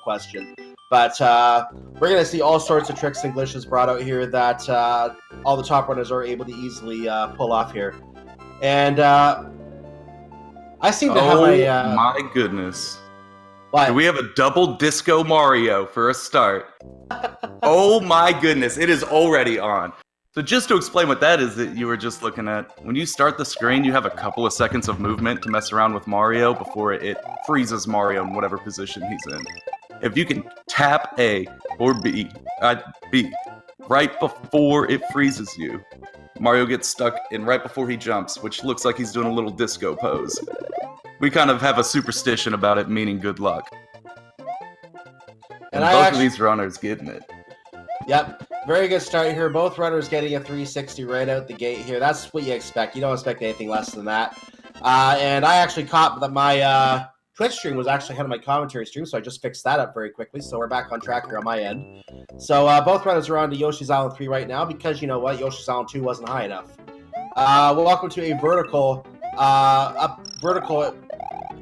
question. But we're going to see all sorts of tricks and glitches brought out here that all the top runners are able to easily pull off here. And I seem to have my goodness. What? Do we have a double Disco Mario for a start? Oh my goodness, it is already on. So just to explain what that is that you were just looking at, when you start the screen, you have a couple of seconds of movement to mess around with Mario before it freezes Mario in whatever position he's in. If you can tap A or B right before it freezes you, Mario gets stuck in right before he jumps, which looks like he's doing a little disco pose. We kind of have a superstition about it meaning good luck. And both of these runners getting it. Yep. Very good start here. Both runners getting a 360 right out the gate here. That's what you expect. You don't expect anything less than that. And I actually caught that my Twitch stream was actually ahead of my commentary stream, so I just fixed that up very quickly. So we're back on track here on my end. So both runners are on to Yoshi's Island 3 right now because, you know what, Yoshi's Island 2 wasn't high enough. Welcome to a vertical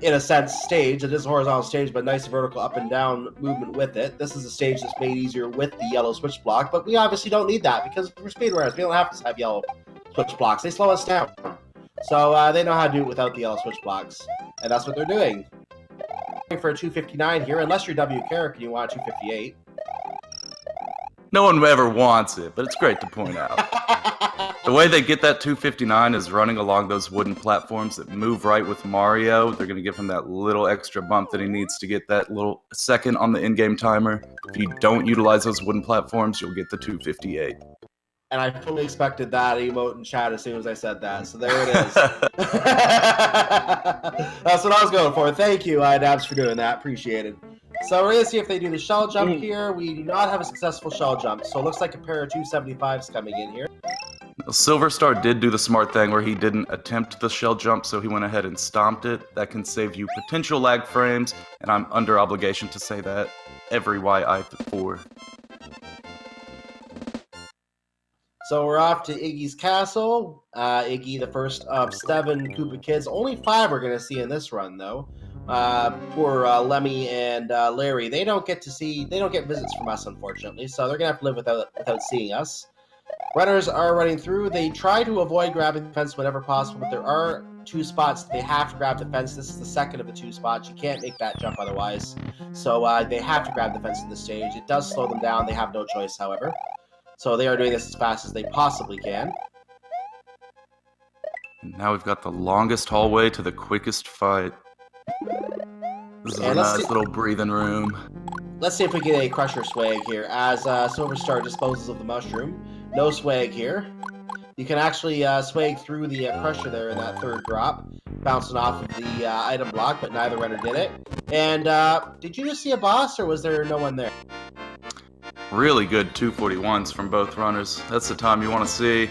in a sense, stage. It is a horizontal stage, but nice vertical up and down movement with it. This is a stage that's made easier with the yellow switch block, but we obviously don't need that because we're speedrunners. We don't have to have yellow switch blocks. They slow us down. So they know how to do it without the yellow switch blocks, and that's what they're doing. For a 259 here, unless you're W character and you want a 258. No one ever wants it, but it's great to point out. The way they get that 259 is running along those wooden platforms that move right with Mario. They're going to give him that little extra bump that he needs to get that little second on the in-game timer. If you don't utilize those wooden platforms, you'll get the 258. And I fully expected that emote in chat as soon as I said that. So there it is. That's what I was going for. Thank you, Dabs, for doing that. Appreciate it. So we're going to see if they do the shell jump here. We do not have a successful shell jump. So it looks like a pair of 275s coming in here. SilverStar did do the smart thing where he didn't attempt the shell jump, so he went ahead and stomped it. That can save you potential lag frames, and I'm under obligation to say that every YI4. So we're off to Iggy's castle. Iggy, the first of 7 Koopa kids. Only 5 we're going to see in this run, though. Poor Lemmy and Larry. They don't get visits from us, unfortunately. So they're going to have to live without seeing us. Runners are running through. They try to avoid grabbing the fence whenever possible, but there are 2 spots they have to grab the fence. This is the second of the 2 spots. You can't make that jump otherwise. So they have to grab the fence in this stage. It does slow them down. They have no choice, however. So they are doing this as fast as they possibly can. And now we've got the longest hallway to the quickest fight. This is a nice little breathing room. Let's see if we get a Crusher swag here as SilverStar disposes of the mushroom. No swag here. You can actually swag through the Crusher there in that 3rd drop, bouncing off of the item block, but neither runner did it. And did you just see a boss, or was there no one there? Really good 241s from both runners. That's the time you want to see.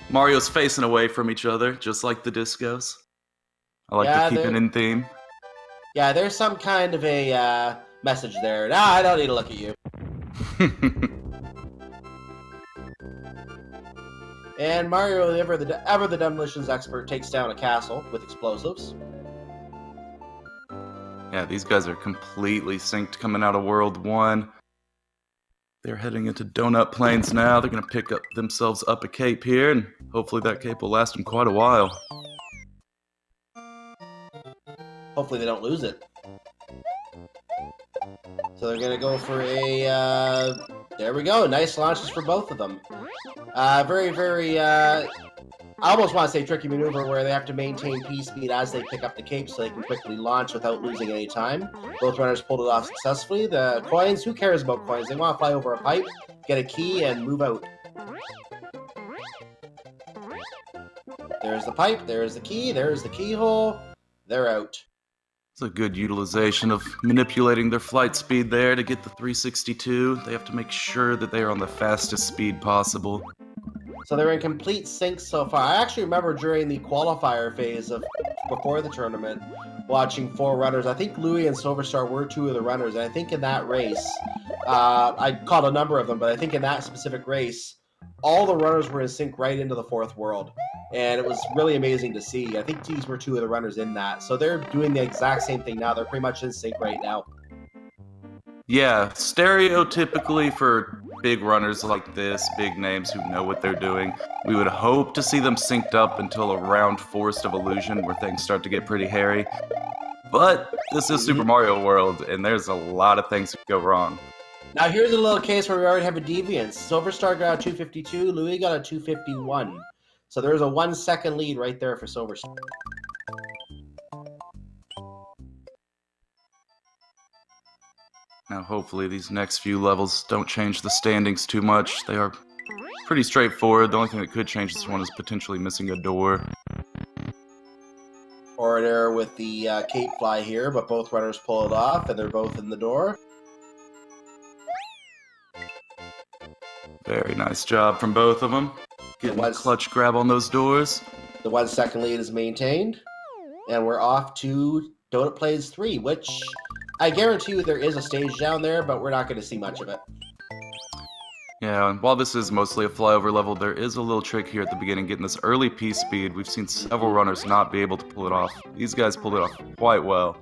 Mario's facing away from each other, just like the discos. I like to keep it in theme. Yeah, there's some kind of a message there. Nah, I don't need to look at you. And Mario, ever the demolitions expert, takes down a castle with explosives. Yeah, these guys are completely synced coming out of World 1. They're heading into Donut Plains now. They're going to pick themselves up a cape here, and hopefully that cape will last them quite a while. Hopefully they don't lose it. So they're going to go for a... there we go. Nice launches for both of them. Very, very... I almost want to say tricky maneuver where they have to maintain P-speed as they pick up the cape so they can quickly launch without losing any time. Both runners pulled it off successfully. The coins, who cares about coins? They want to fly over a pipe, get a key, and move out. There's the pipe, there's the key, there's the keyhole. They're out. It's a good utilization of manipulating their flight speed there to get the 362. They have to make sure that they are on the fastest speed possible. So they're in complete sync so far. I actually remember during the qualifier phase of before the tournament, watching 4 runners. I think Louie and SilverStar were 2 of the runners, and I think in that race, I caught a number of them, but I think in that specific race, all the runners were in sync right into the 4th world, and it was really amazing to see. I think these were 2 of the runners in that, so they're doing the exact same thing now. They're pretty much in sync right now. Yeah, stereotypically for big runners like this, big names who know what they're doing, we would hope to see them synced up until around Forest of Illusion, where things start to get pretty hairy. But this is Super Mario World, and there's a lot of things that go wrong. Now here's a little case where we already have a deviance. SilverStar got a 252, Louis got a 251. So there's a 1 second lead right there for SilverStar. Now hopefully these next few levels don't change the standings too much. They are pretty straightforward. The only thing that could change this one is potentially missing a door. Or an error with the cape fly here, but both runners pull it off, and they're both in the door. Very nice job from both of them. Getting a clutch grab on those doors. The 1 second lead is maintained. And we're off to Donut Plays 3, which I guarantee you there is a stage down there, but we're not going to see much of it. Yeah, and while this is mostly a flyover level, there is a little trick here at the beginning, getting this early P-speed. We've seen several runners not be able to pull it off. These guys pulled it off quite well.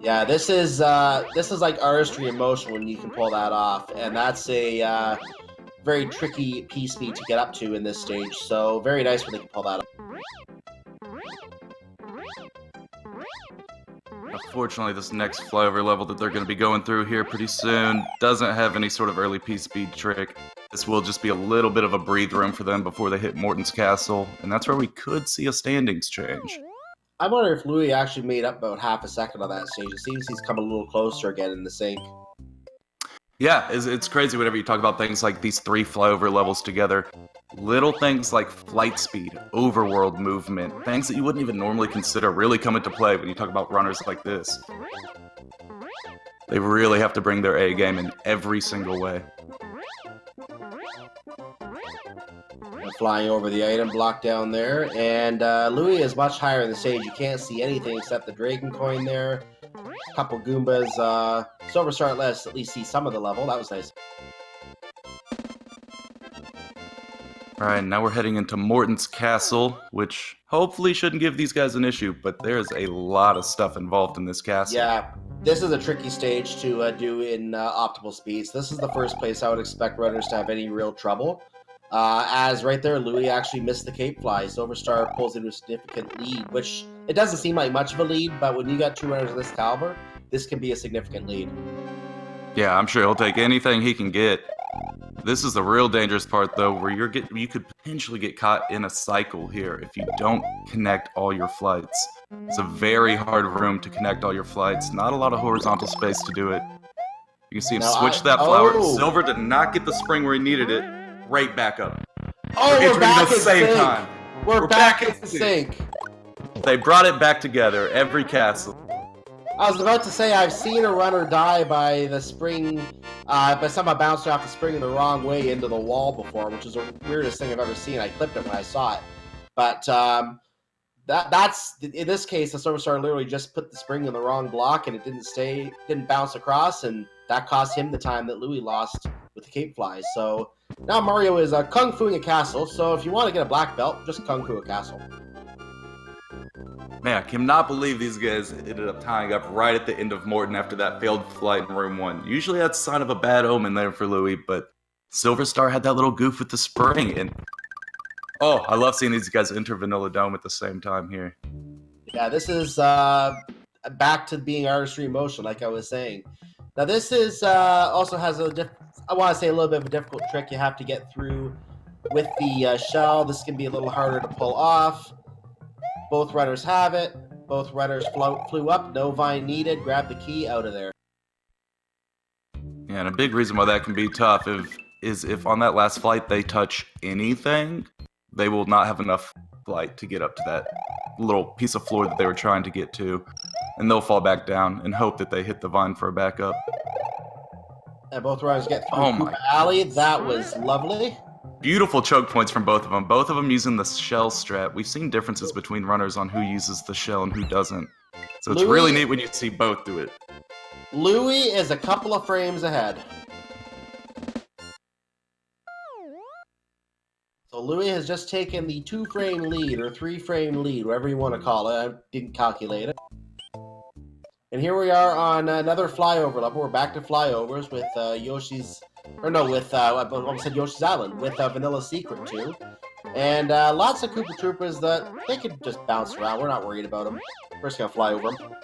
Yeah, this is like artistry in motion when you can pull that off, and that's a very tricky P-speed to get up to in this stage, so very nice when they can pull that off. Unfortunately, this next flyover level that they're going to be going through here pretty soon doesn't have any sort of early P-speed trick. This will just be a little bit of a breathe room for them before they hit Morton's Castle, and that's where we could see a standings change. I wonder if Louis actually made up about half a second on that stage. It seems he's come a little closer again in the sync. Yeah, it's crazy whenever you talk about things like these 3 flyover levels together. Little things like flight speed, overworld movement, things that you wouldn't even normally consider really come into play when you talk about runners like this. They really have to bring their A game in every single way. Flying over the item block down there, and Louis is much higher in the stage. You can't see anything except the Dragon Coin there. A couple Goombas. SilverStar let us at least see some of the level. That was nice. Alright, now we're heading into Morton's Castle, which hopefully shouldn't give these guys an issue, but there's a lot of stuff involved in this castle. Yeah, this is a tricky stage to do in optimal speeds. This is the first place I would expect runners to have any real trouble. As right there, Louis actually missed the cape fly. SilverStar pulls into a significant lead, which it doesn't seem like much of a lead, but when you got 2 runners of this caliber, this can be a significant lead. Yeah, I'm sure he'll take anything he can get. This is the real dangerous part, though, where you could potentially get caught in a cycle here if you don't connect all your flights. It's a very hard room to connect all your flights. Not a lot of horizontal space to do it. You can see him switch that flower. Silver did not get the spring where he needed it. Right back up. Oh, we're back in sync. We're back in sync. They brought it back together, every castle. I was about to say I've seen a runner die by the spring, by somehow bouncing off the spring in the wrong way into the wall before, which is the weirdest thing I've ever seen. I clipped it when I saw it. But that's in this case, the SilverStar literally just put the spring in the wrong block and it didn't bounce across, and that cost him the time that Louis lost with the cape fly. So now Mario is kung fuing a castle. So if you want to get a black belt, just kung fu a castle. Man, I cannot believe these guys ended up tying up right at the end of Morton after that failed flight in room 1. Usually that's a sign of a bad omen there for Louis, but SilverStar had that little goof with the spring, and oh, I love seeing these guys enter Vanilla Dome at the same time here. Yeah, this is back to being artistry in motion, like I was saying. Now this is also has I want to say a little bit of a difficult trick you have to get through with the shell. This can be a little harder to pull off. Both runners have it. Both runners flew up. No vine needed. Grab the key out of there. Yeah, and a big reason why that can be tough is if on that last flight they touch anything, they will not have enough flight to get up to that little piece of floor that they were trying to get to. And they'll fall back down and hope that they hit the vine for a backup. And both runners get through Koopa Alley. That was lovely. Beautiful choke points from both of them. Both of them using the shell strat. We've seen differences between runners on who uses the shell and who doesn't. So it's really neat when you see both do it. Louis is a couple of frames ahead. So Louis has just taken the 2-frame lead or 3-frame lead, whatever you want to call it. I didn't calculate it. And here we are on another flyover level. We're back to flyovers with Yoshi's, or no, with I almost said Yoshi's Island with Vanilla Secret too, and lots of Koopa Troopas that they could just bounce around. We're not worried about them. We're just gonna fly over them.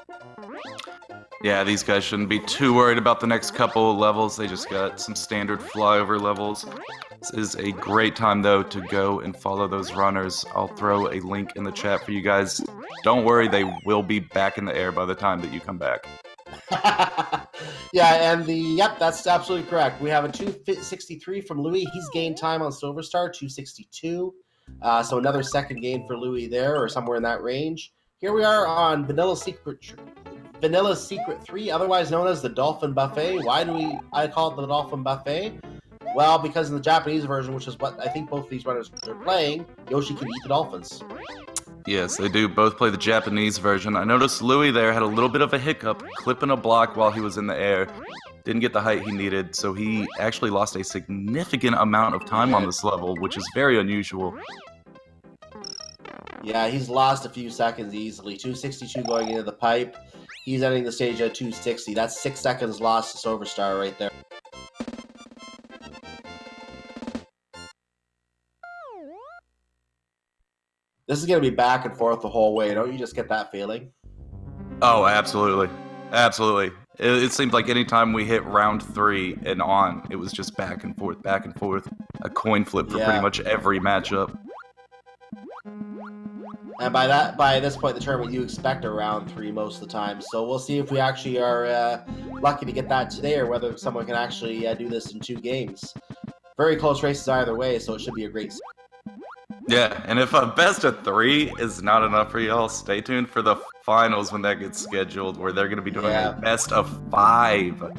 Yeah, these guys shouldn't be too worried about the next couple of levels. They just got some standard flyover levels. This is a great time, though, to go and follow those runners. I'll throw a link in the chat for you guys. Don't worry, they will be back in the air by the time that you come back. Yeah, and yep, that's absolutely correct. We have a 263 from Louis. He's gained time on SilverStar, 262. So another second gain for Louis there, or somewhere in that range. Here we are on Vanilla Secret 3, otherwise known as the Dolphin Buffet. Why do I call it the Dolphin Buffet? Well, because in the Japanese version, which is what I think both of these runners are playing, Yoshi can eat the dolphins. Yes, they do both play the Japanese version. I noticed Louis there had a little bit of a hiccup, clipping a block while he was in the air. Didn't get the height he needed, so he actually lost a significant amount of time on this level, which is very unusual. Yeah, he's lost a few seconds easily. 262 going into the pipe. He's ending the stage at 260. That's 6 seconds lost to SilverStar right there. This is going to be back and forth the whole way. Don't you just get that feeling? Oh, absolutely. Absolutely. It seemed like anytime we hit round 3 and on, it was just back and forth, back and forth. A coin flip for pretty much every matchup. And by this point in the tournament, you expect a round 3 most of the time. So we'll see if we actually are lucky to get that today, or whether someone can actually do this in 2 games. Very close races either way, so it should be a great. Yeah, and if a best of 3 is not enough for y'all, stay tuned for the finals when that gets scheduled, where they're going to be doing a best of 5.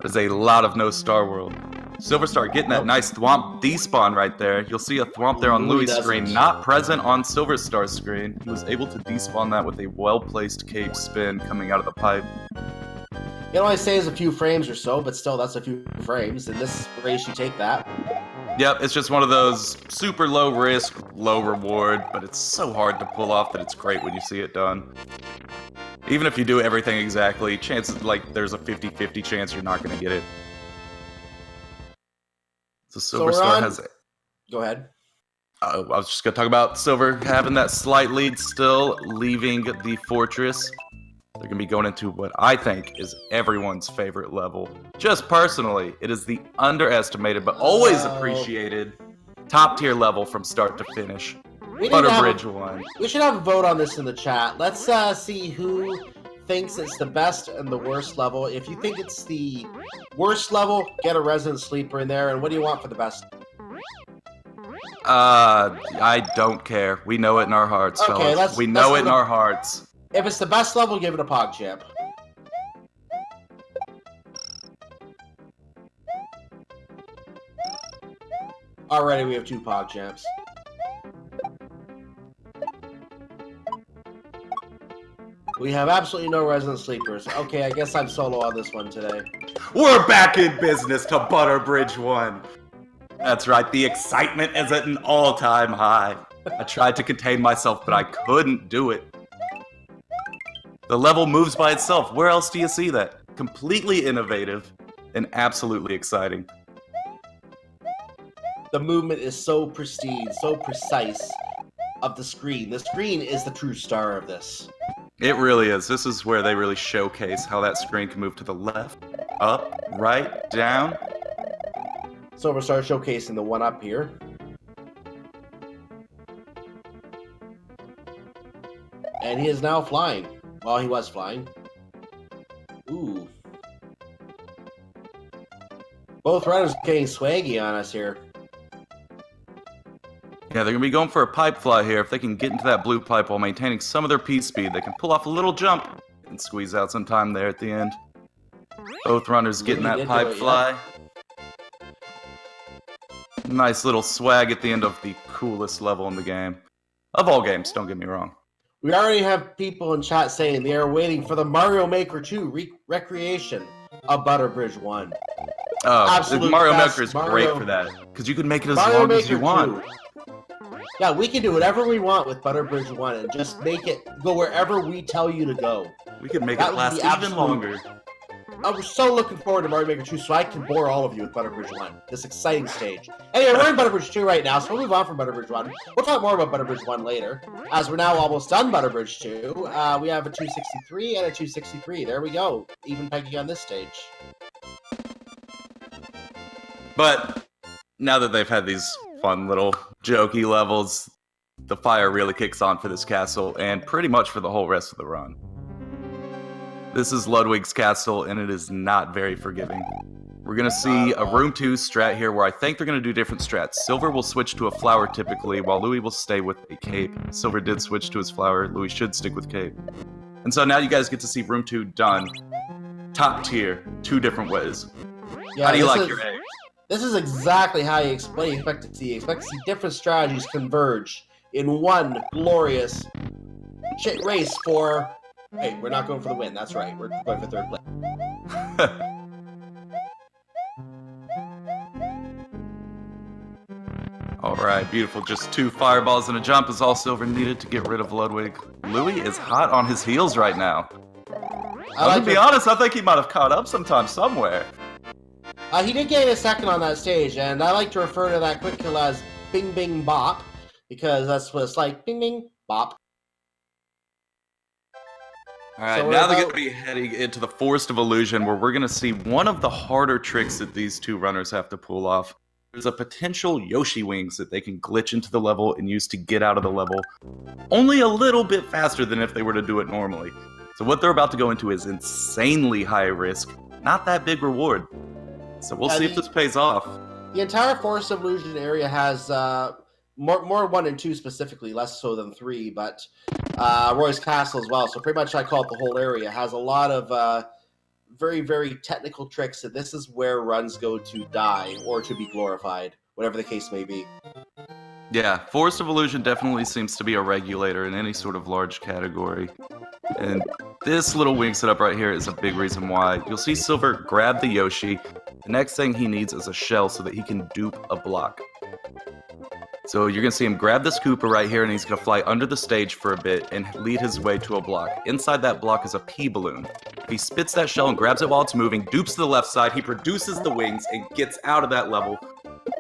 There's a lot of no Star World. SilverStar getting that nice Thwomp despawn right there. You'll see a Thwomp there on Louis' screen, not present on SilverStar's screen. He was able to despawn that with a well-placed cage spin coming out of the pipe. You know, I say is a few frames or so, but still, that's a few frames. In this race, you take that. Yep, it's just one of those super low risk, low reward, but it's so hard to pull off that it's great when you see it done. Even if you do everything exactly, chances like there's a 50-50 chance you're not going to get it. So SilverStar has it. Go ahead. I was just going to talk about Silver having that slight lead still, leaving the fortress. They're going to be going into what I think is everyone's favorite level. Just personally, it is the underestimated but always appreciated top tier level from start to finish. Butter Bridge 1. We should have a vote on this in the chat. Let's see who thinks it's the best and the worst level. If you think it's the worst level, get a Resident Sleeper in there. And what do you want for the best? I don't care. We know it in our hearts, fellas. We know it in our hearts. If it's the best level, give it a PogChamp. Already we have 2 PogChamps. We have absolutely no Resident Sleepers. Okay, I guess I'm solo on this one today. We're back in business to Butter Bridge 1. That's right, the excitement is at an all-time high. I tried to contain myself, but I couldn't do it. The level moves by itself. Where else do you see that? Completely innovative and absolutely exciting. The movement is so pristine, so precise of the screen. The screen is the true star of this. It really is. This is where they really showcase how that screen can move to the left, up, right, down. SilverStar showcasing the 1-up here. And he is now flying. Well, he was flying. Ooh. Both runners getting swaggy on us here. Yeah, they're going to be going for a pipe fly here. If they can get into that blue pipe while maintaining some of their P speed, they can pull off a little jump and squeeze out some time there at the end. Both runners getting that pipe fly. Nice little swag at the end of the coolest level in the game. Of all games, don't get me wrong. We already have people in chat saying they are waiting for the Mario Maker 2 recreation of Butter Bridge 1. Oh, Mario Maker is great for that, because you can make it as long as you want. Yeah, we can do whatever we want with Butter Bridge 1 and just make it go wherever we tell you to go. We could make That it would last be even longer. I was so looking forward to Mario Maker 2 so I can bore all of you with Butterbridge 1, this exciting stage. Anyway, we're in Butterbridge 2 right now, so we'll move on from Butterbridge 1. We'll talk more about Butterbridge 1 later. As we're now almost done Butterbridge 2, we have a 263 and a 263. There we go. Even pegging on this stage. But now that they've had these fun little jokey levels, the fire really kicks on for this castle and pretty much for the whole rest of the run. This is Ludwig's castle, and it is not very forgiving. We're going to see a room 2 strat here where I think they're going to do different strats. Silver will switch to a flower typically, while Louis will stay with a cape. Silver did switch to his flower. Louis should stick with cape. And so now you guys get to see room 2 done. Top tier, 2 different ways. Yeah, how do you like your egg? This is exactly how you expect to see. You expect to see different strategies converge in one glorious race for... Hey, we're not going for the win. That's right. We're going for third place. Alright, beautiful. Just 2 fireballs and a jump is all Silver needed to get rid of Ludwig. Louis is hot on his heels right now. To be honest, I think he might have caught up sometime somewhere. He did gain a second on that stage, and I like to refer to that quick kill as Bing Bing Bop, because that's what it's like. Bing Bing Bop. Alright, now they're going to be heading into the Forest of Illusion, where we're going to see one of the harder tricks that these 2 runners have to pull off. There's a potential Yoshi wings that they can glitch into the level and use to get out of the level, only a little bit faster than if they were to do it normally. So what they're about to go into is insanely high risk, not that big reward. So we'll see if this pays off. The entire Forest of Illusion area has more 1 and 2 specifically, less so than 3, but Roy's Castle as well. So pretty much I call it the whole area. Has a lot of very, very technical tricks, and this is where runs go to die or to be glorified, whatever the case may be. Yeah, Forest of Illusion definitely seems to be a regulator in any sort of large category. And this little wing setup right here is a big reason why. You'll see Silver grab the Yoshi. The next thing he needs is a shell so that he can dupe a block. So you're going to see him grab this Koopa right here, and he's going to fly under the stage for a bit and lead his way to a block. Inside that block is a pea balloon. If he spits that shell and grabs it while it's moving, dupes to the left side, he produces the wings and gets out of that level.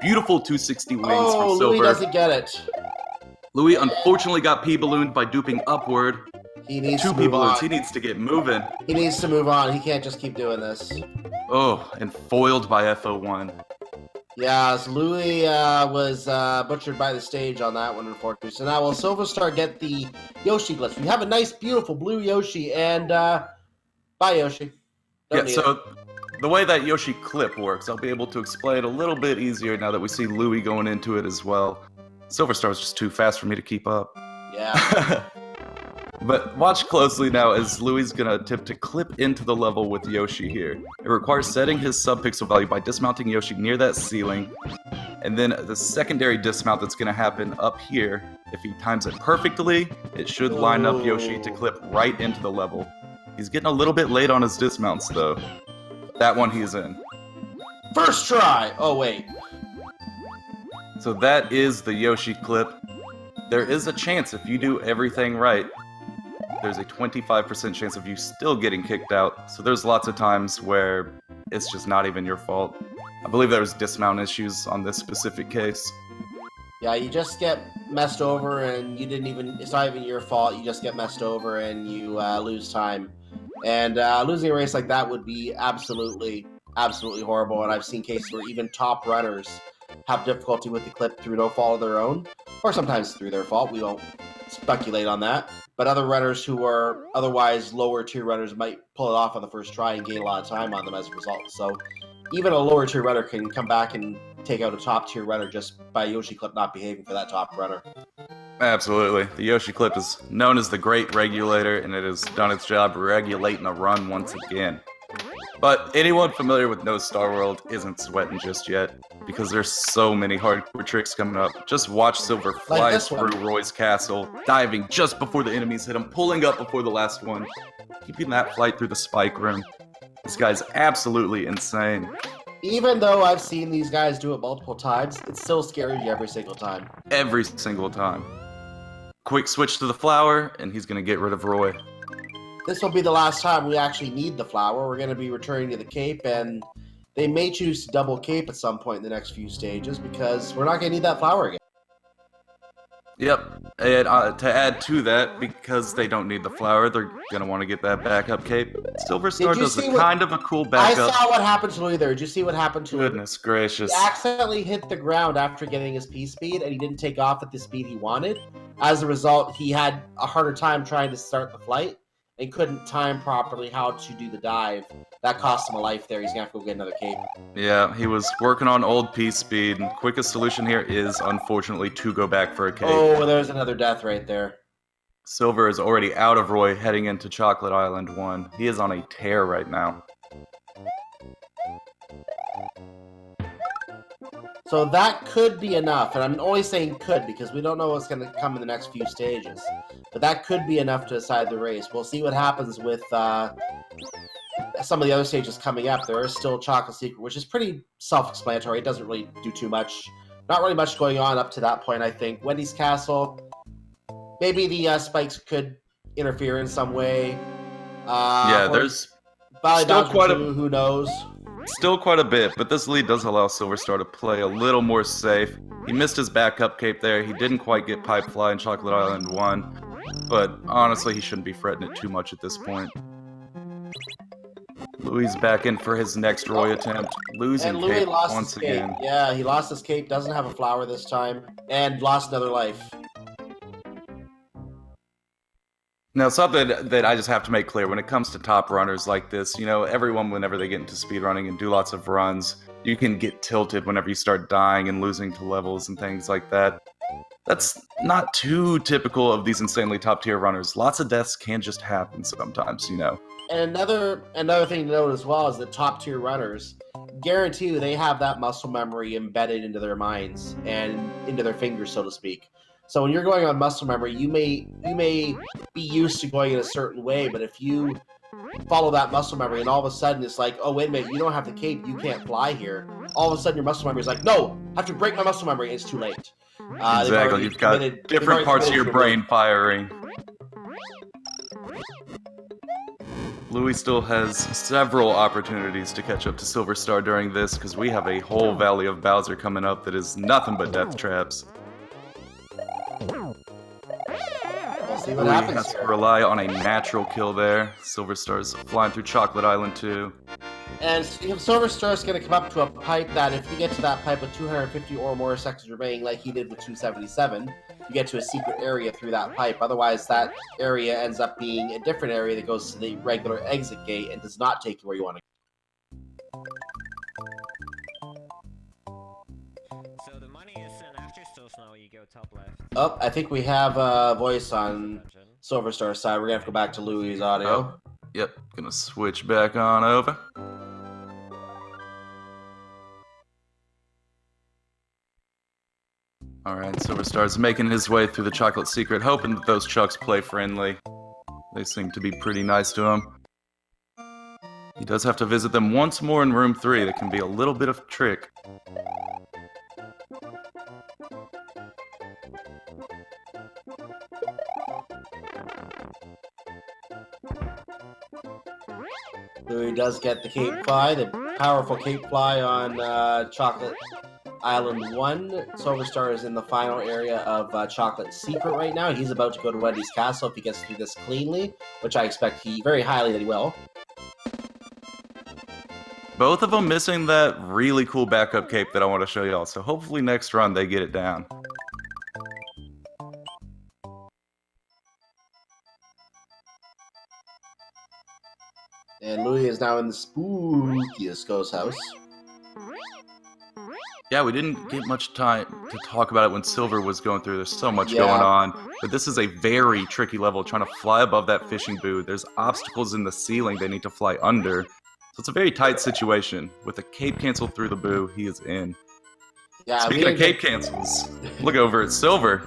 Beautiful 260 wings from Silver. Louis doesn't get it. Louis unfortunately got pea ballooned by duping upward. He needs 2 to pea move balloons. on. He needs to get moving. He needs to move on. He can't just keep doing this. Oh, and foiled by FO1. Yeah, so Louis was butchered by the stage on that one, unfortunately. So now will SilverStar get the Yoshi glitch? We have a nice, beautiful blue Yoshi, and bye, Yoshi. Yeah, so the way that Yoshi clip works, I'll be able to explain a little bit easier now that we see Louis going into it as well. SilverStar was just too fast for me to keep up. Yeah. But watch closely now as Louis is going to attempt to clip into the level with Yoshi here. It requires setting his subpixel value by dismounting Yoshi near that ceiling, and then the secondary dismount that's going to happen up here. If he times it perfectly, it should line up Yoshi to clip right into the level. He's getting a little bit late on his dismounts though. That one he's in. First try! Oh, wait. So that is the Yoshi clip. There is a chance if you do everything right, there's a 25% chance of you still getting kicked out. So there's lots of times where it's just not even your fault. I believe there's dismount issues on this specific case. Yeah, you just get messed over and you didn't even, it's not even your fault, you just get messed over and you lose time. And losing a race like that would be absolutely horrible. And I've seen cases where even top runners have difficulty with the clip through no fault of their own, or sometimes through their fault. We won't speculate on that. But other runners who are otherwise lower tier runners might pull it off on the first try and gain a lot of time on them as a result. So even a lower tier runner can come back and take out a top tier runner just by Yoshi clip not behaving for that top runner. Absolutely. The Yoshi clip is known as the Great Regulator, and it has done its job regulating a run once again. But anyone familiar with No Star World isn't sweating just yet, because there's so many hardcore tricks coming up. Just watch Silver fly through Roy's castle, diving just before the enemies hit him, pulling up before the last one, keeping that flight through the spike room. This guy's absolutely insane. Even though I've seen these guys do it multiple times, it still scares you every single time. Every single time. Quick switch to the flower, and he's going to get rid of Roy. this will be the last time we actually need the flower. We're going to be returning to the Cape, and they may choose to double Cape at some point in the next few stages because we're not going to need that flower again. Yep, and to add to that, because they don't need the flower, they're gonna want to get that backup cape. SilverStar does kind of a cool backup. I saw what happened to Louis there. Did you see what happened to him? Goodness gracious. He accidentally hit the ground after getting his P-speed, and he didn't take off at the speed he wanted. As a result, he had a harder time trying to start the flight and couldn't time properly how to do the dive. That cost him a life there. He's going to have to go get another cape. Yeah, he was working on old P-speed. Quickest solution here is, unfortunately, to go back for a cape. Oh, there's another death right there. Silver is already out of Roy, heading into Chocolate Island 1. He is on a tear right now. So that could be enough, and I'm only saying could because we don't know what's going to come in the next few stages. But that could be enough to decide the race. We'll see what happens with some of the other stages coming up. There is still Chocolate Secret, which is pretty self-explanatory. It doesn't really do too much. Not really much going on up to that point, I think. Wendy's Castle, maybe the spikes could interfere in some way. Yeah, there's Valley still Bouncer quite 2, who knows? Still quite a bit, but this lead does allow SilverStar to play a little more safe. He missed his backup cape there. He didn't quite get Pipe Fly in Chocolate Island 1, but honestly, he shouldn't be fretting it too much at this point. Louis back in for his next Roy attempt, losing and Louis cape lost once his cape. again. Yeah, he lost his cape, doesn't have a flower this time, and lost another life. Now, something that I just have to make clear, when it comes to top runners like this, you know, everyone, whenever they get into speedrunning and do lots of runs, you can get tilted whenever you start dying and losing to levels and things like that. That's not too typical of these insanely top-tier runners. Lots of deaths can just happen sometimes, you know. And another thing to note as well is that top-tier runners, guarantee you they have that muscle memory embedded into their minds and into their fingers, so to speak. So when you're going on muscle memory, you may be used to going in a certain way, but if you follow that muscle memory and all of a sudden it's like, oh, wait a minute, you don't have the cape, you can't fly here. All of a sudden your muscle memory is like, no, I have to break my muscle memory, and it's too late. Exactly, you've got different parts of your brain firing. Louis still has several opportunities to catch up to SilverStar during this, because we have a whole Valley of Bowser coming up that is nothing but death traps. We'll see what Louis happens has to here. rely on a natural kill there. SilverStar's flying through Chocolate Island 2. And SilverStar's going to come up to a pipe that if you get to that pipe with 250 or more seconds remaining, like he did with 277, you get to a secret area through that pipe. Otherwise, that area ends up being a different area that goes to the regular exit gate and does not take you where you want to go. So the money is after Snow, you go top left. Oh, I think we have a voice on SilverStar's side. We're going to have to go back to Louis' audio. Oh, yep, gonna switch back on over. Alright, SilverStar's making his way through the Chocolate Secret, hoping that those Chucks play friendly. They seem to be pretty nice to him. He does have to visit them once more in room 3. That can be a little bit of a trick. Louis does get the Cape Fly, the powerful Cape Fly on Chocolate Island 1. SilverStar is in the final area of Chocolate Secret right now. He's about to go to Wendy's Castle if he gets through this cleanly, which I expect very highly that he will. Both of them missing that really cool backup cape that I want to show y'all, so hopefully next run they get it down. And Louis is now in the spookiest ghost house. Yeah, we didn't get much time to talk about it when Silver was going through. There's so much going on. But this is a very tricky level, trying to fly above that fishing booth. There's obstacles in the ceiling they need to fly under. So it's a very tight situation. With a cape cancel through the boo, he is in. Yeah, Speaking of cape cancels, look over at Silver.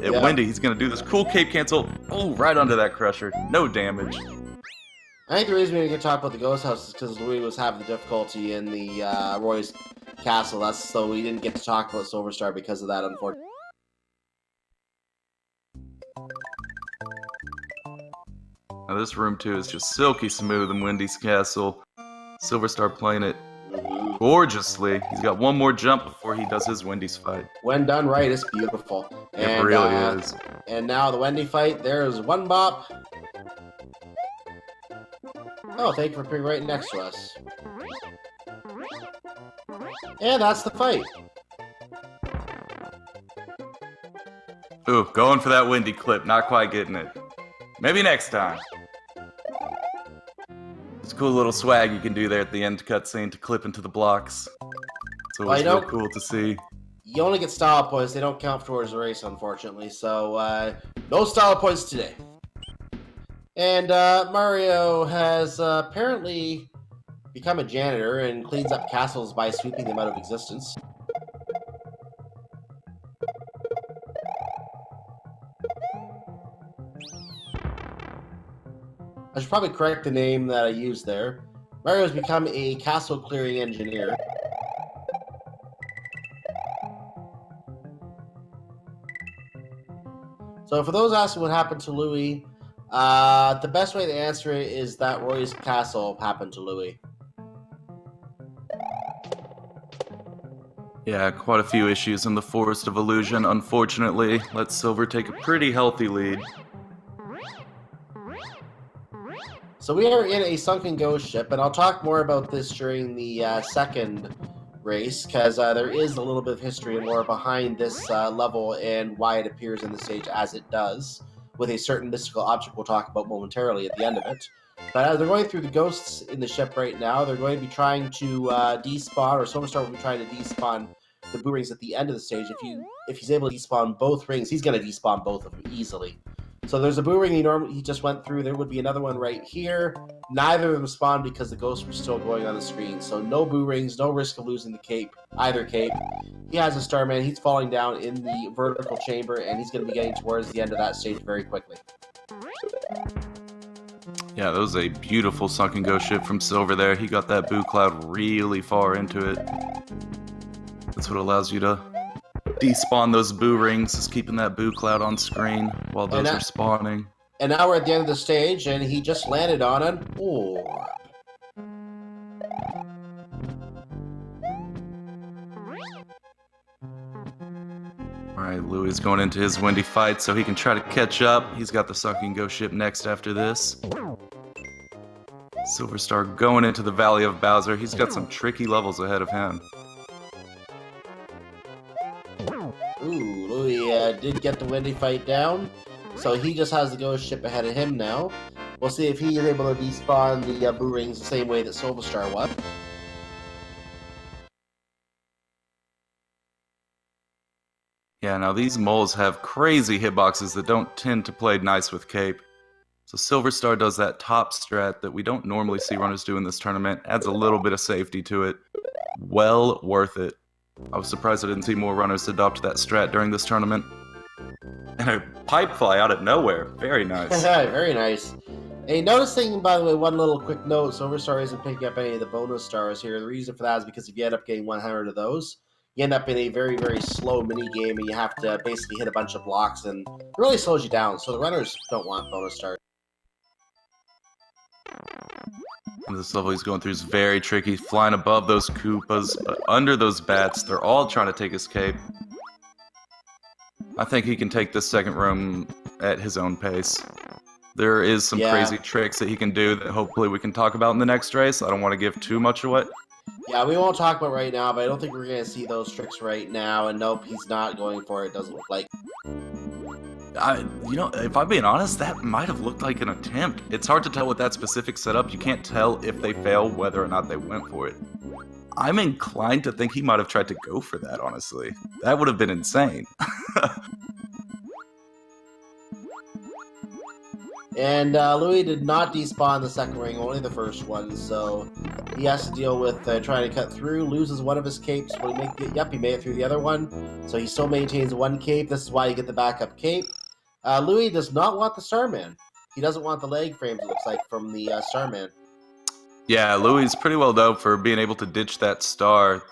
At Wendy, he's going to do this cool cape cancel. Oh, right under that crusher. No damage. I think the reason we didn't get to talk about the ghost house is because Louis was having the difficulty in the Roy's Castle. That's so we didn't get to talk about SilverStar because of that, unfortunately. Now this room too is just silky smooth in Wendy's castle. SilverStar playing it gorgeously. He's got one more jump before he does his Wendy's fight. When done right, it's beautiful. It really is. And now the Wendy fight. There's one bop. Oh, thank you for appearing right next to us. And that's the fight. Ooh, going for that Wendy clip, not quite getting it. Maybe next time. It's a cool little swag you can do there at the end cutscene to clip into the blocks. It's always real cool to see. You only get style points. They don't count towards the race, unfortunately. So, no style points today. And Mario has apparently become a janitor and cleans up castles by sweeping them out of existence. I should probably correct the name that I used there. Mario has become a castle clearing engineer. So for those asking what happened to Louis, the best way to answer it is that Roy's castle happened to Louis. Yeah, quite a few issues in the Forest of Illusion, unfortunately. Let Silver take a pretty healthy lead. So we are in a sunken ghost ship, and I'll talk more about this during the second race, because there is a little bit of history and lore behind this level and why it appears in the stage as it does, with a certain mystical object we'll talk about momentarily at the end of it. But as they're going through the ghosts in the ship right now, they're going to be trying to despawn, or SilverStar will be trying to despawn the boo rings at the end of the stage. If he's able to despawn both rings, he's going to despawn both of them easily. So there's a boo ring he just went through. There would be another one right here. Neither of them spawned because the ghosts were still going on the screen. So no boo rings, no risk of losing the cape, either cape. He has a Starman. He's falling down in the vertical chamber, and he's going to be getting towards the end of that stage very quickly. Yeah, that was a beautiful sunken ghost ship from Silver there. He got that boo cloud really far into it. That's what allows you to despawn those boo rings, is keeping that boo cloud on screen while those are spawning. And now we're at the end of the stage, and he just landed on an orb. Alright, Louis is going into his Wendy fight so he can try to catch up. He's got the sunken ghost ship next after this. SilverStar going into the Valley of Bowser. He's got some tricky levels ahead of him. Ooh, Louis did get the Wendy fight down, so he just has the ghost ship ahead of him now. We'll see if he is able to despawn the boo rings the same way that SilverStar was. Yeah, now these moles have crazy hitboxes that don't tend to play nice with Cape. So SilverStar does that top strat that we don't normally see runners do in this tournament, adds a little bit of safety to it. Well worth it. I was surprised I didn't see more runners adopt that strat during this tournament. And a pipe fly out of nowhere. Very nice. Very nice. Hey, noticing, by the way, one little quick note, SilverStar isn't picking up any of the bonus stars here. The reason for that is because if you end up getting 100 of those, you end up in a very, very slow mini-game, and you have to basically hit a bunch of blocks, and it really slows you down, so the runners don't want bonus stars. This level he's going through is very tricky, flying above those Koopas, but under those bats, they're all trying to take his cape. I think he can take this second room at his own pace. There is some crazy tricks that he can do that hopefully we can talk about in the next race. I don't want to give too much away. Yeah, we won't talk about right now, but I don't think we're going to see those tricks right now, and nope, he's not going for it, doesn't look like. You know, if I'm being honest, that might have looked like an attempt. It's hard to tell with that specific setup. You can't tell if they fail whether or not they went for it. I'm inclined to think he might have tried to go for that, honestly. That would have been insane. And Louis did not despawn the second ring, only the first one, so he has to deal with trying to cut through, loses one of his capes. Will he make it? Yep, he made it through the other one, so he still maintains one cape. This is why you get the backup cape. Louis does not want the Starman. He doesn't want the leg frames, it looks like, from the Starman. Yeah, Louis is pretty well known for being able to ditch that star.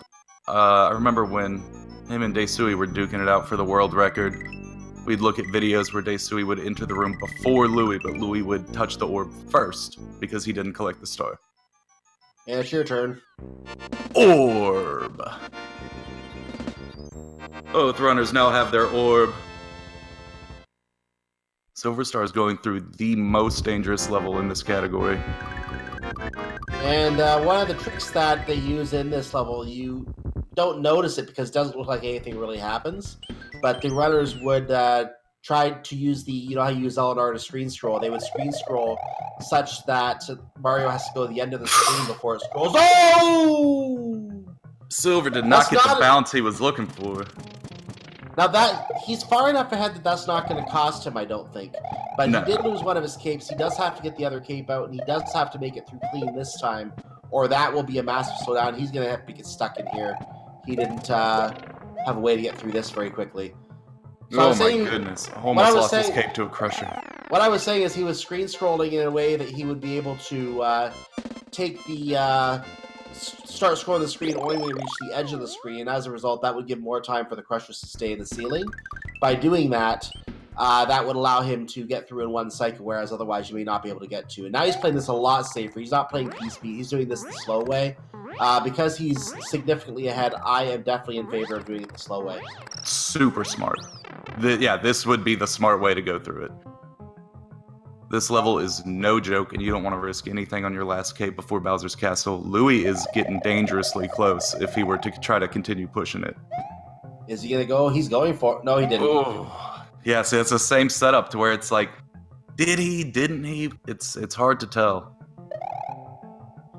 I remember when him and Daisui were duking it out for the world record. we'd look at videos where Daisui would enter the room before Louis, but Louis would touch the orb first because he didn't collect the star. And it's your turn. Orb! Both runners now have their orb. SilverStar is going through the most dangerous level in this category. And one of the tricks that they use in this level, you don't notice it because it doesn't look like anything really happens, but the runners would try to use you know how you use L&R to screen scroll? They would screen scroll such that Mario has to go to the end of the screen before it scrolls. Oh! Silver did not get the bounce he was looking for. Now that he's far enough ahead that that's not going to cost him, I don't think. But No. He did lose one of his capes. He does have to get the other cape out, and he does have to make it through clean this time, or that will be a massive slowdown. He's going to have to get stuck in here. He didn't have a way to get through this very quickly. So oh my goodness! I almost lost his cape to a crusher. What I was saying is he was screen scrolling in a way that he would be able to take the start scrolling the screen only when he reached the edge of the screen. As a result, that would give more time for the crushers to stay in the ceiling. By doing that, that would allow him to get through in one cycle, whereas otherwise you may not be able to get to. And now he's playing this a lot safer. He's not playing P-Speed. He's doing this the slow way. Because he's significantly ahead, I am definitely in favor of doing it the slow way. Super smart. Yeah, this would be the smart way to go through it. This level is no joke, and you don't want to risk anything on your last cape before Bowser's Castle. Louis is getting dangerously close if he were to try to continue pushing it. Is he going to go? He's going for it. No, he didn't. Oh. Yeah, so it's the same setup to where it's like, did he, didn't he? It's hard to tell.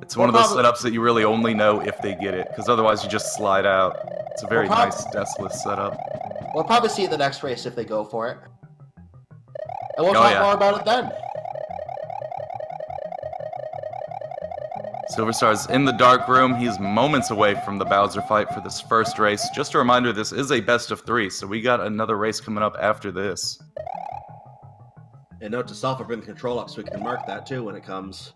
It's one of those setups that you really only know if they get it, because otherwise you just slide out. It's a very nice, deathless setup. We'll probably see it in the next race if they go for it. And we'll talk more about it then. SilverStar's in the dark room. He's moments away from the Bowser fight for this first race. Just a reminder, this is a best of 3, so we got another race coming up after this. And note to self, I'll bring the control up so we can mark that too when it comes.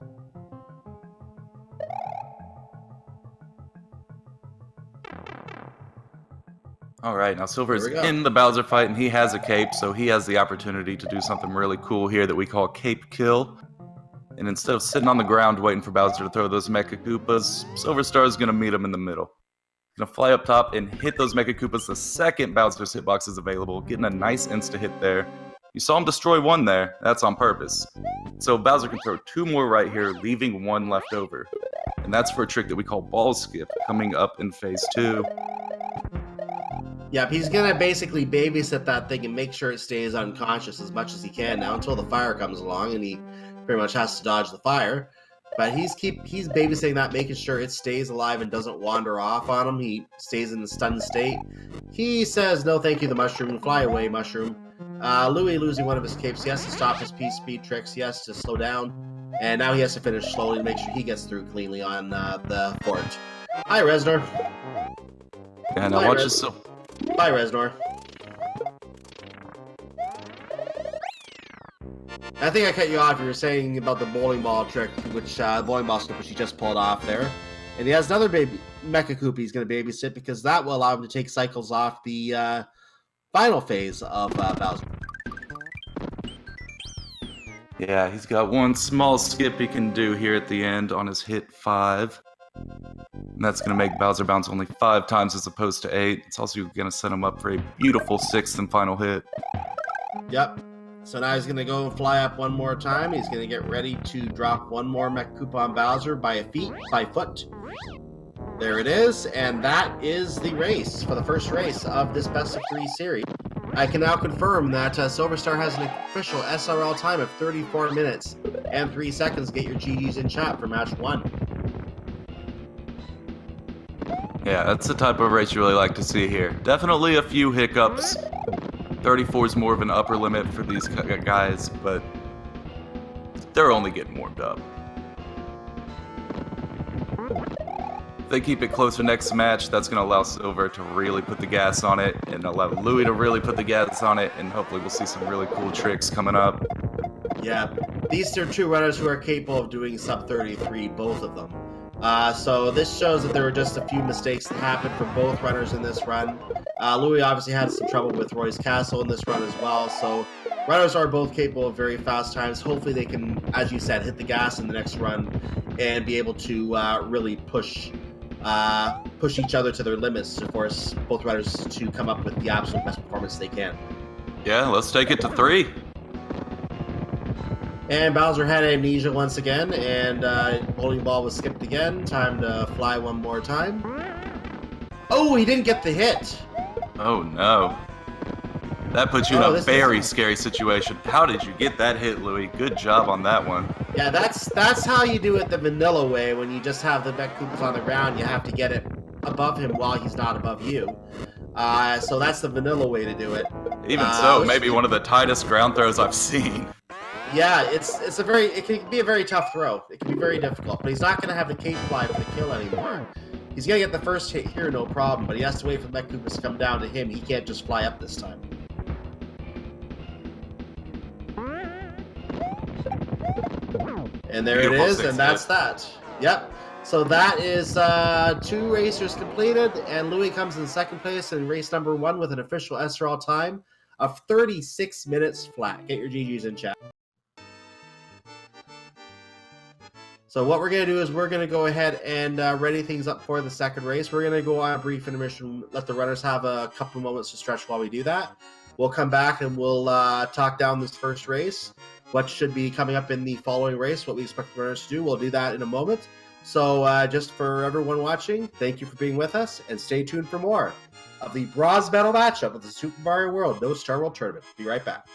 Alright, now Silver is in the Bowser fight, and he has a cape, so he has the opportunity to do something really cool here that we call Cape Kill. And instead of sitting on the ground waiting for Bowser to throw those Mecha Koopas, SilverStar is going to meet him in the middle. He's going to fly up top and hit those Mecha Koopas the second Bowser's hitbox is available, getting a nice insta-hit there. You saw him destroy one there, that's on purpose. So Bowser can throw 2 more right here, leaving 1 left over. And that's for a trick that we call Ball Skip, coming up in Phase 2. Yep, he's gonna basically babysit that thing and make sure it stays unconscious as much as he can now until the fire comes along, and he pretty much has to dodge the fire. But he's babysitting that, making sure it stays alive and doesn't wander off on him. He stays in the stunned state. He says, "No, thank you, the mushroom," and fly away, mushroom. Louis losing one of his capes. He has to stop his speed tricks. He has to slow down, and now he has to finish slowly to make sure he gets through cleanly on the fort. Hi, Reznor. Yeah, now watch this. Bye, Reznor. I think I cut you off. You were saying about the bowling ball trick, which bowling ball skip, which he just pulled off there. And he has another baby Mecha Koopa he's going to babysit because that will allow him to take cycles off the final phase of Bowser. Yeah, he's got one small skip he can do here at the end on his hit 5. And that's going to make Bowser bounce only 5 times as opposed to 8. It's also going to set him up for a beautiful 6th and final hit. Yep. So now he's going to go and fly up one more time. He's going to get ready to drop one more Mecha Koopa on Bowser by foot. There it is, and that is the race for the first race of this best of 3 series. I can now confirm that SilverStar has an official SRL time of 34 minutes and 3 seconds. Get your GGs in chat for match 1. Yeah, that's the type of race you really like to see here. Definitely a few hiccups. 34 is more of an upper limit for these guys, but they're only getting warmed up. If they keep it closer next match, that's going to allow Silver to really put the gas on it, and allow Louis to really put the gas on it, and hopefully we'll see some really cool tricks coming up. Yeah, these are 2 runners who are capable of doing sub 33, both of them. So this shows that there were just a few mistakes that happened for both runners in this run. Louis obviously had some trouble with Roy's Castle in this run as well. So runners are both capable of very fast times. Hopefully they can, as you said, hit the gas in the next run and be able to really push each other to their limits to force both runners to come up with the absolute best performance they can. Yeah, let's take it to 3. And Bowser had amnesia once again, and bowling ball was skipped again. Time to fly one more time. Oh, he didn't get the hit. Oh no. That puts you in a this very is- scary situation. How did you get that hit, Louis? Good job on that one. Yeah, that's how you do it the vanilla way. When you just have the Mech Koopas on the ground, you have to get it above him while he's not above you. So that's the vanilla way to do it. Even so, maybe one of the tightest ground throws I've seen. Yeah, it can be a very tough throw. It can be very difficult, but he's not going to have the cape fly for the kill anymore. He's going to get the first hit here, no problem, but he has to wait for the Mech Koopas to come down to him. He can't just fly up this time. And there Beautiful it is, 6 and that's hit. that. Yep. So that is 2 racers completed, and Louis comes in second place in race number 1 with an official SRL time of 36 minutes flat. Get your GGs in chat. So what we're going to do is we're going to go ahead and ready things up for the second race. We're going to go on a brief intermission, let the runners have a couple moments to stretch while we do that. We'll come back and we'll talk down this first race, what should be coming up in the following race, what we expect the runners to do. We'll do that in a moment. So just for everyone watching, thank you for being with us, and stay tuned for more of the Bronze Medal matchup of the Super Mario World No Star World Tournament. Be right back.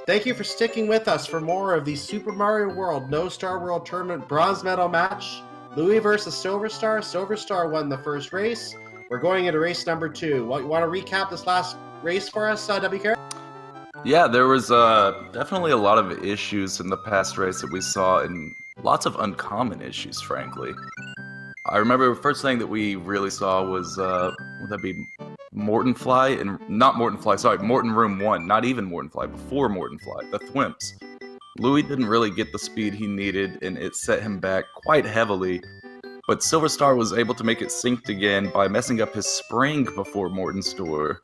Thank you for sticking with us for more of the Super Mario World No Star World Tournament bronze medal match. Louis versus SilverStar. SilverStar won the first race. We're going into race number 2. Want to recap this last race for us, WK? Yeah, there was definitely a lot of issues in the past race that we saw, and lots of uncommon issues, frankly. I remember the first thing that we really saw was, would that be Morton Fly? And not Morton Fly, sorry, Morton Room 1, not even Morton Fly, before Morton Fly, the Thwimps. Louis didn't really get the speed he needed, and it set him back quite heavily. But SilverStar was able to make it synced again by messing up his spring before Morton's door.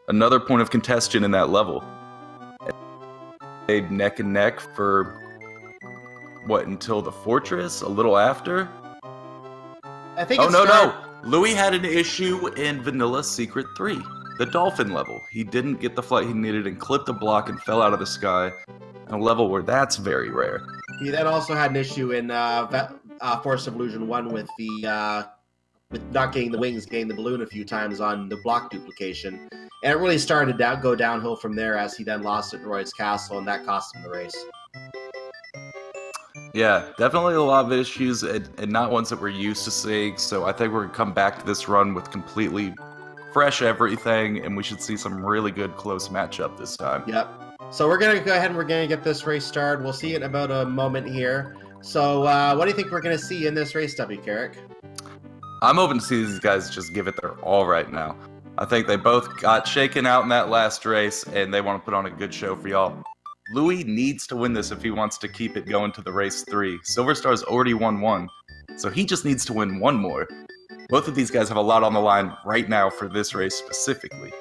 Another point of contention in that level. They neck and neck for, what, until the fortress? A little after? I think no. Louis had an issue in Vanilla Secret 3, the dolphin level. He didn't get the flight he needed and clipped a block and fell out of the sky. A level where that's very rare. He then also had an issue in Force of Illusion 1 with the with not getting the wings, getting the balloon a few times on the block duplication. And it really started to go downhill from there as he then lost at Roy's Castle, and that cost him the race. Yeah, definitely a lot of issues, and not ones that we're used to seeing, so I think we're going to come back to this run with completely fresh everything, and we should see some really good close matchup this time. Yep. So we're going to go ahead and we're going to get this race started. We'll see it in about a moment here. So what do you think we're going to see in this race, W. Carrick? I'm hoping to see these guys just give it their all right now. I think they both got shaken out in that last race, and they want to put on a good show for y'all. Louis needs to win this if he wants to keep it going to the race 3. SilverStar's already won 1, so he just needs to win 1 more. Both of these guys have a lot on the line right now for this race specifically.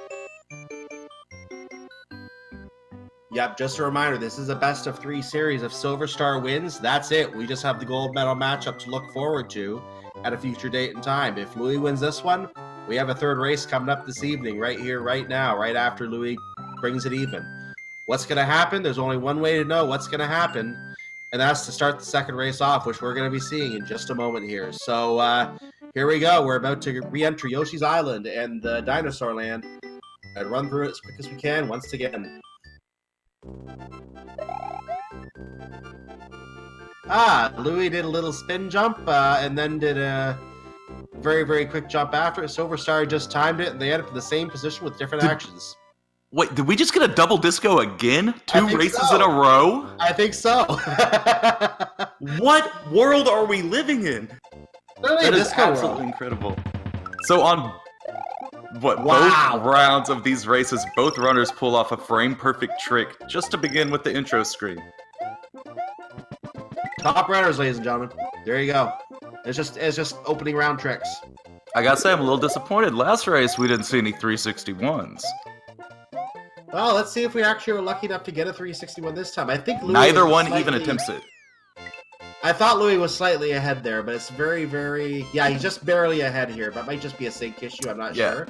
Yep, just a reminder, this is a best of 3 series. If Silver Star wins, that's it. We just have the gold medal matchup to look forward to at a future date and time. If Louis wins this one, we have a 3rd race coming up this evening, right here, right now, right after Louis brings it even. What's going to happen? There's only one way to know what's going to happen, and that's to start the 2nd race off, which we're going to be seeing in just a moment here. So here we go. We're about to re-enter Yoshi's Island and the Dinosaur Land and run through it as quick as we can once again. Louis did a little spin jump and then did a very, very quick jump after it. SilverStar just timed it, and they ended up in the same position with different actions. Wait, did we just get a double disco again? 2 races in a row? I think so. What world are we living in? Really, that is absolutely incredible. So on both rounds of these races, both runners pull off a frame-perfect trick just to begin with the intro screen. Top runners, ladies and gentlemen. There you go. It's just opening round tricks. I gotta say, I'm a little disappointed. Last race, we didn't see any 361s. Well, let's see if we actually were lucky enough to get a 361 this time. I think Louis neither one even attempts it. I thought Louis was slightly ahead there, but it's very, very... Yeah, he's just barely ahead here, but it might just be a sync issue. I'm not sure.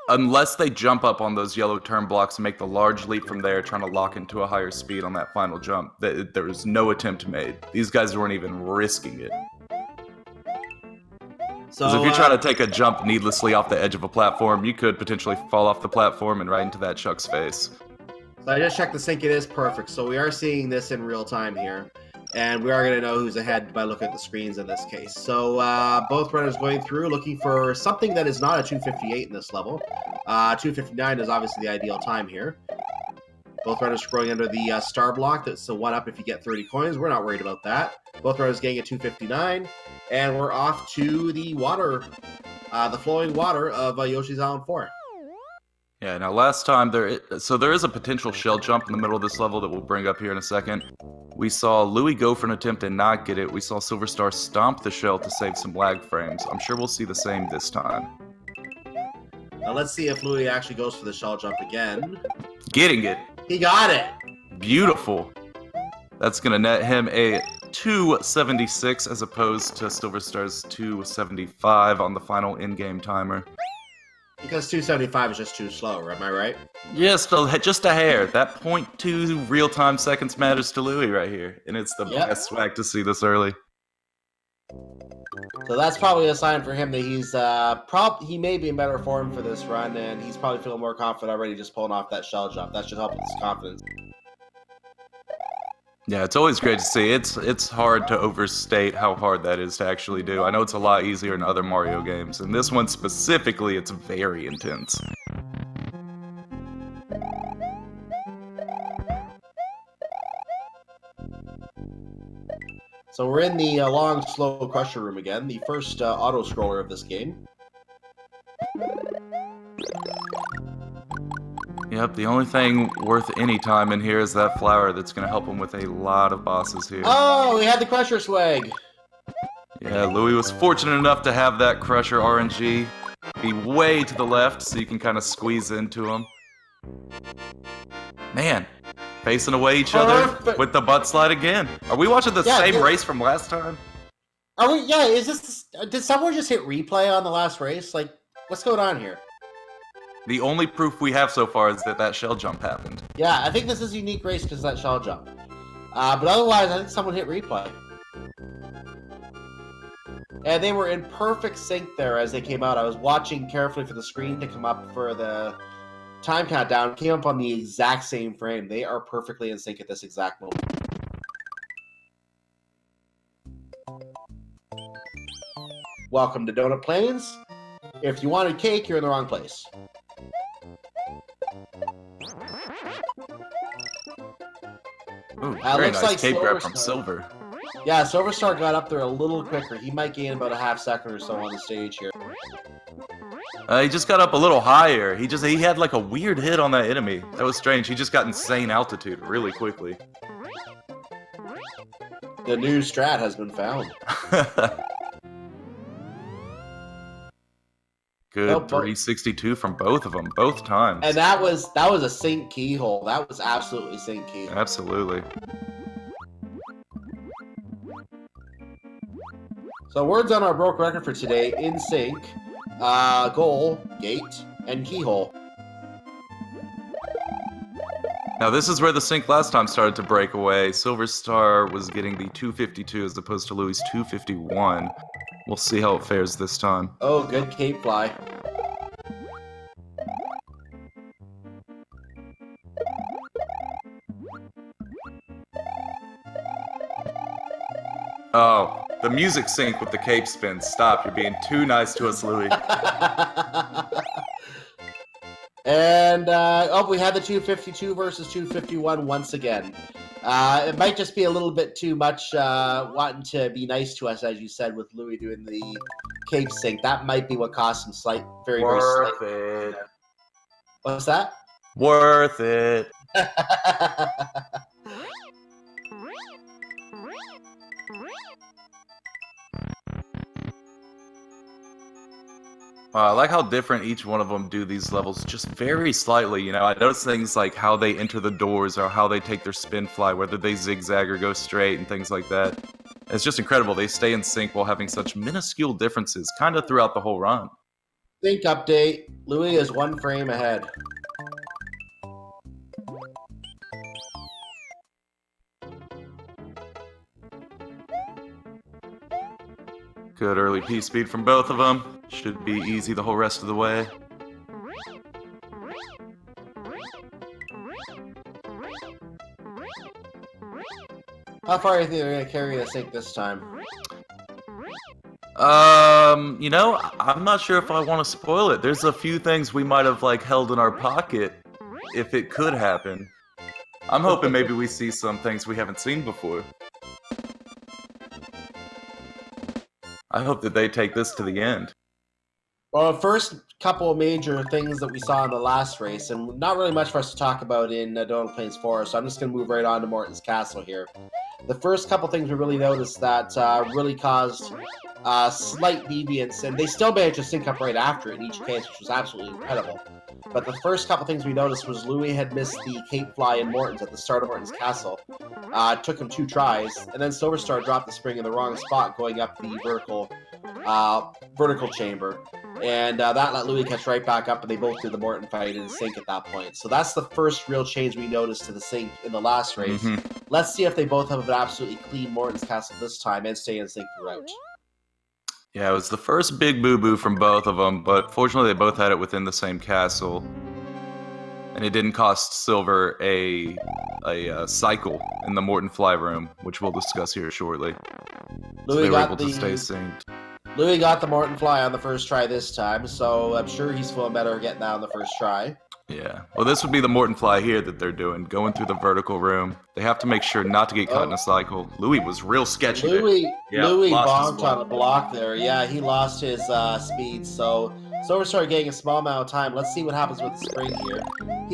Unless they jump up on those yellow turn blocks and make the large leap from there, trying to lock into a higher speed on that final jump, there was no attempt made. These guys weren't even risking it. So if you're trying to take a jump needlessly off the edge of a platform, you could potentially fall off the platform and right into that Chuck's face. So I just checked the sync. It is perfect. So we are seeing this in real time here. And we are going to know who's ahead by looking at the screens in this case. So both runners going through looking for something that is not a 258 in this level. 259 is obviously the ideal time here. Both runners going under the star block. That's the 1-up if you get 30 coins. We're not worried about that. Both runners getting a 259. And we're off to the water, the flowing water of Yoshi's Island 4. Yeah, now last time, there is a potential shell jump in the middle of this level that we'll bring up here in a second. We saw Louis go for an attempt and not get it. We saw SilverStar stomp the shell to save some lag frames. I'm sure we'll see the same this time. Now let's see if Louis actually goes for the shell jump again. Getting it. He got it. Beautiful. That's going to net him a 276 as opposed to SilverStar's 275 on the final in-game timer. Because 275 is just too slow, am I right? Yes, just a hair. That 0.2 real-time seconds matters to Louis right here, and it's the best swag to see this early. So that's probably a sign for him that he's he may be in better form for this run, and he's probably feeling more confident already just pulling off that shell jump. That should help with his confidence. Yeah, it's always great to see. It's hard to overstate how hard that is to actually do. I know it's a lot easier in other Mario games, and this one specifically, it's very intense. So we're in the long, slow crusher room again, the first auto-scroller of this game. Yep, the only thing worth any time in here is that flower that's going to help him with a lot of bosses here. Oh, we had the crusher swag! Yeah, Louis was fortunate enough to have that crusher RNG be way to the left so you can kind of squeeze into him. Man, facing away each other with the butt slide again. Are we watching the same race from last time? Are we? Yeah, is this... Did someone just hit replay on the last race? Like, what's going on here? The only proof we have so far is that shell jump happened. Yeah, I think this is a unique race because of that shell jump. But otherwise, I think someone hit replay. And they were in perfect sync there as they came out. I was watching carefully for the screen to come up for the time countdown. Came up on the exact same frame. They are perfectly in sync at this exact moment. Welcome to Donut Plains. If you wanted cake, you're in the wrong place. Ooh, very nice like cake grab from Silver. Yeah, SilverStar got up there a little quicker. He might gain about a half second or so on the stage here. He just got up a little higher. He had like a weird hit on that enemy. That was strange. He just got insane altitude really quickly. The new strat has been found. Good Nope, 362 from both of them, both times. And that was a sync keyhole. That was absolutely sync key. Absolutely. So words on our broke record for today: in sync, goal, gate, and keyhole. Now this is where the sync last time started to break away. SilverStar was getting the 252 as opposed to Louis' 251. We'll see how it fares this time. Oh, good cape fly. Oh, the music sync with the cape spin. Stop, you're being too nice to us, Louis. And we had the 252 versus 251 once again. It might just be a little bit too much wanting to be nice to us, as you said, with Louis doing the cape sync. That might be what cost him very Worth slight. it. What's that? Worth it. I like how different each one of them do these levels, just very slightly, you know. I notice things like how they enter the doors or how they take their spin fly, whether they zigzag or go straight and things like that. It's just incredible. They stay in sync while having such minuscule differences kind of throughout the whole run. Sync update. Louis is 1 frame ahead. Good early P-speed from both of them. Should be easy the whole rest of the way. How far do you think they're going to carry the sync this time? You know, I'm not sure if I want to spoil it. There's a few things we might have, like, held in our pocket if it could happen. I'm hoping maybe we see some things we haven't seen before. I hope that they take this to the end. Well, the first couple of major things that we saw in the last race, and not really much for us to talk about in Donald Plains Forest, so I'm just going to move right on to Morton's Castle here. The first couple things we really noticed that really caused slight deviance, and they still managed to sync up right after it in each case, which was absolutely incredible. But the first couple things we noticed was Louis had missed the cape fly in Morton's at the start of Morton's Castle. It took him 2 tries, and then SilverStar dropped the spring in the wrong spot going up the vertical chamber. And that let Louis catch right back up, and they both did the Morton fight in sync at that point. So that's the first real change we noticed to the sync in the last race. Let's see if they both have an absolutely clean Morton's Castle this time and stay in sync throughout. Yeah, it was the first big boo-boo from both of them, but fortunately they both had it within the same castle. And it didn't cost Silver a cycle in the Morton Fly Room, which we'll discuss here shortly. So they were able to stay synced. Louis got the Morton Fly on the first try this time, so I'm sure he's feeling better getting that on the first try. Yeah. Well, this would be the Morton Fly here that they're doing, going through the vertical room. They have to make sure not to get caught in a cycle. Louis was real sketchy Louis bonked bonked on a block there. Yeah, he lost his speed, so SilverStar getting a small amount of time. Let's see what happens with the spring here.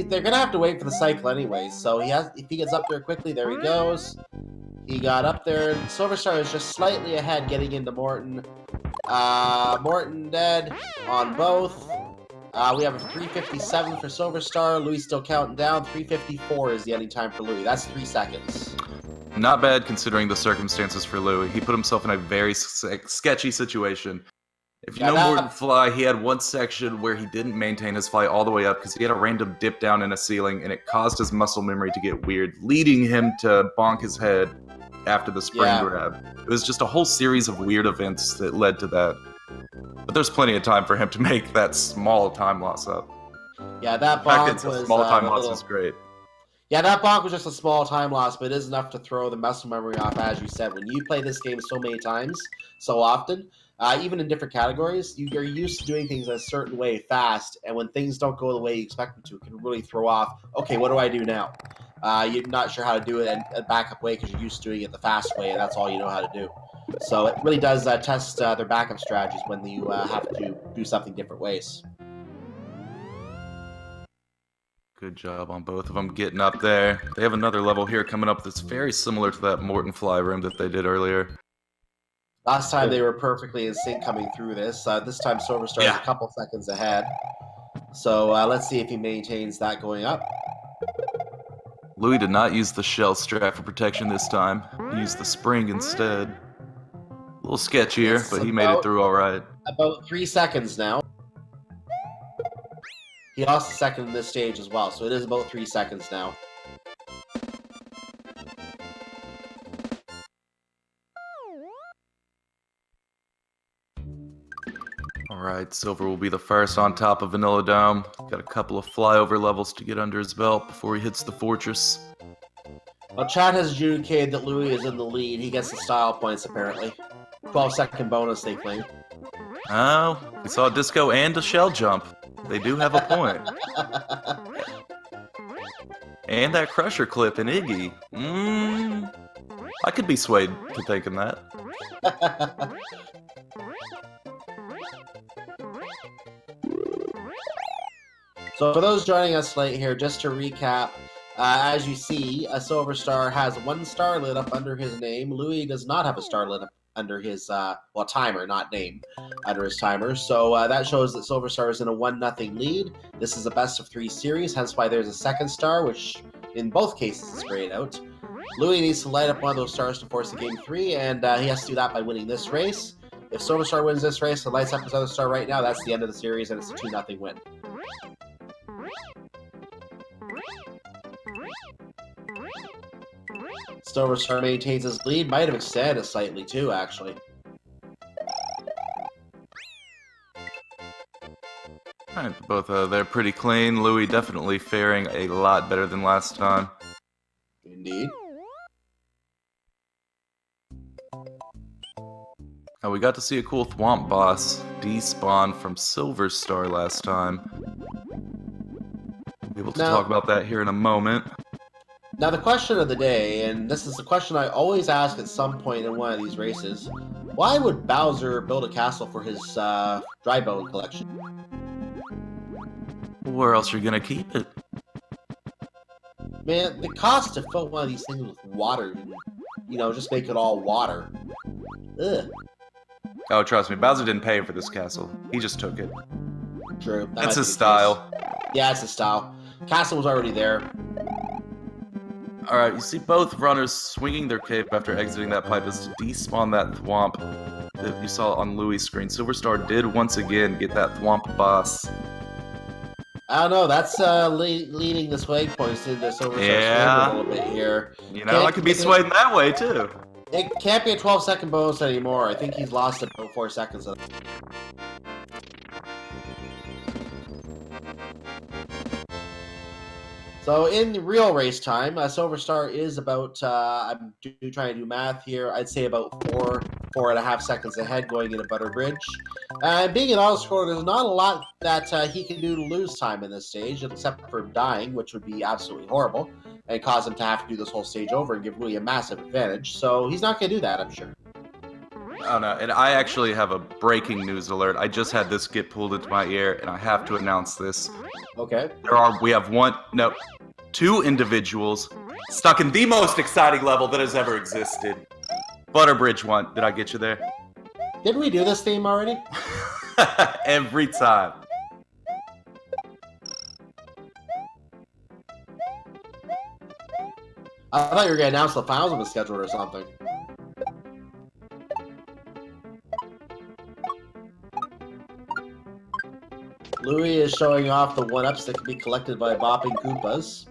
They're going to have to wait for the cycle anyway, so if he gets up there quickly, there he goes. He got up there. SilverStar is just slightly ahead getting into Morton. Morton dead on both. We have a 3:57 for SilverStar. Louis still counting down. 3:54 is the ending time for Louis. That's 3 seconds. Not bad considering the circumstances for Louis. He put himself in a very sketchy situation. If you know Morton Fly, he had one section where he didn't maintain his fly all the way up because he had a random dip down in a ceiling, and it caused his muscle memory to get weird, leading him to bonk his head after the spring grab. It was just a whole series of weird events that led to that. But there's plenty of time for him to make that small time loss up. Yeah, that bonk was small time loss is great. Yeah, that bonk was just a small time loss, but it is enough to throw the muscle memory off, as you said. When you play this game so many times, so often, even in different categories, you're used to doing things a certain way fast, and when things don't go the way you expect them to, it can really throw off, okay, what do I do now? You're not sure how to do it in a backup way because you're used to doing it the fast way, and that's all you know how to do. So it really does test their backup strategies when you have to do something different ways. Good job on both of them getting up there. They have another level here coming up that's very similar to that Morton Fly Room that they did earlier. Last time they were perfectly in sync coming through this. This time SilverStar is a couple seconds ahead. So let's see if he maintains that going up. Louis did not use the shell strap for protection this time. He used the spring instead. A little sketchier, but he made it through all right. About 3 seconds now. He lost a second in this stage as well, so it is about 3 seconds now. Alright, Silver will be the first on top of Vanilla Dome. Got a couple of flyover levels to get under his belt before he hits the fortress. Well, Chad has adjudicated that Louis is in the lead. He gets the style points, apparently. 12-second bonus, they claim. Oh, we saw a disco and a shell jump. They do have a point. And that crusher clip in Iggy. I could be swayed to thinking that. So for those joining us late here, just to recap, as you see, a SilverStar has 1 star lit up under his name. Louis does not have a star lit up under his, timer, not name, under his timer. So that shows that SilverStar is in a 1-0 lead. This is a best of 3 series, hence why there's a 2nd star, which in both cases is grayed out. Louis needs to light up one of those stars to force the game 3, and he has to do that by winning this race. If SilverStar wins this race and lights up his other star right now, that's the end of the series, and it's a 2-0 win. SilverStar maintains his lead, might have extended slightly too, actually. Alright, both they're pretty clean. Louis definitely faring a lot better than last time. Indeed. Oh, we got to see a cool Thwomp boss despawn from SilverStar last time. We'll be able to talk about that here in a moment. Now the question of the day, and this is the question I always ask at some point in one of these races, why would Bowser build a castle for his dry bone collection? Where else are you gonna keep it? Man, the cost to fill one of these things with water, just make it all water. Ugh. Oh, trust me, Bowser didn't pay for this castle. He just took it. True. That's his style. Yeah, it's his style. Castle was already there. Alright, you see both runners swinging their cape after exiting that pipe is to despawn that Thwomp that you saw on Louis' screen. SilverStar did once again get that Thwomp boss. I don't know, that's leading the swag points into SilverStar's a little bit here. I could be swayed in that way too. It can't be a 12-second bonus anymore. I think he's lost about 4 seconds of it. So in the real race time, SilverStar is about, I'm trying to do math here, I'd say about 4.5 seconds ahead going into Butter Bridge. Being an auto scorer, there's not a lot that he can do to lose time in this stage, except for dying, which would be absolutely horrible, and cause him to have to do this whole stage over and give Louis a massive advantage. So he's not going to do that, I'm sure. Oh no, and I actually have a breaking news alert. I just had this get pulled into my ear, and I have to announce this. Okay. We have 2 individuals stuck in the most exciting level that has ever existed. Butterbridge won. Did I get you there? Did we do this theme already? Every time. I thought you were going to announce the finals of the schedule or something. Louis is showing off the 1-ups that can be collected by bopping Koopas.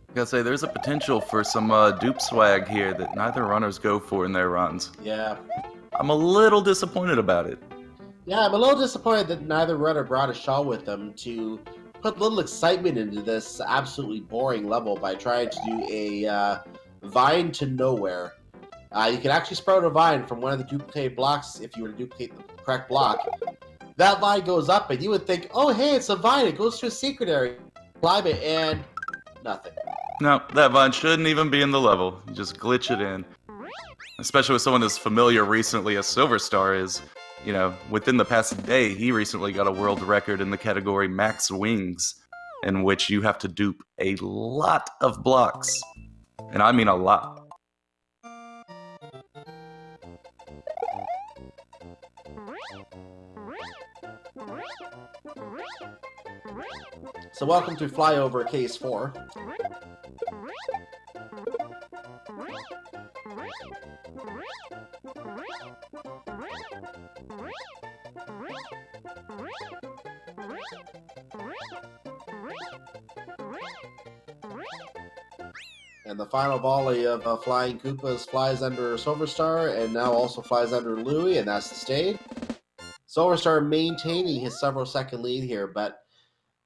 I gotta say, there's a potential for some dupe swag here that neither runners go for in their runs. Yeah. I'm a little disappointed about it. Yeah, I'm a little disappointed that neither runner brought a shawl with them to put a little excitement into this absolutely boring level by trying to do a vine to nowhere. You can actually sprout a vine from one of the duplicated blocks if you were to duplicate the correct block. That vine goes up and you would think, oh hey, it's a vine, it goes to a secret area. Climb it and nothing. No, that vine shouldn't even be in the level. You just glitch it in. Especially with someone as familiar recently as SilverStar is. You know, within the past day, he recently got a world record in the category Max Wings, in which you have to dupe a lot of blocks. And I mean a lot. So welcome to Flyover Case 4. And the final volley of Flying Koopas flies under SilverStar, and now also flies under Louie, and that's the stage. SilverStar maintaining his several second lead here, but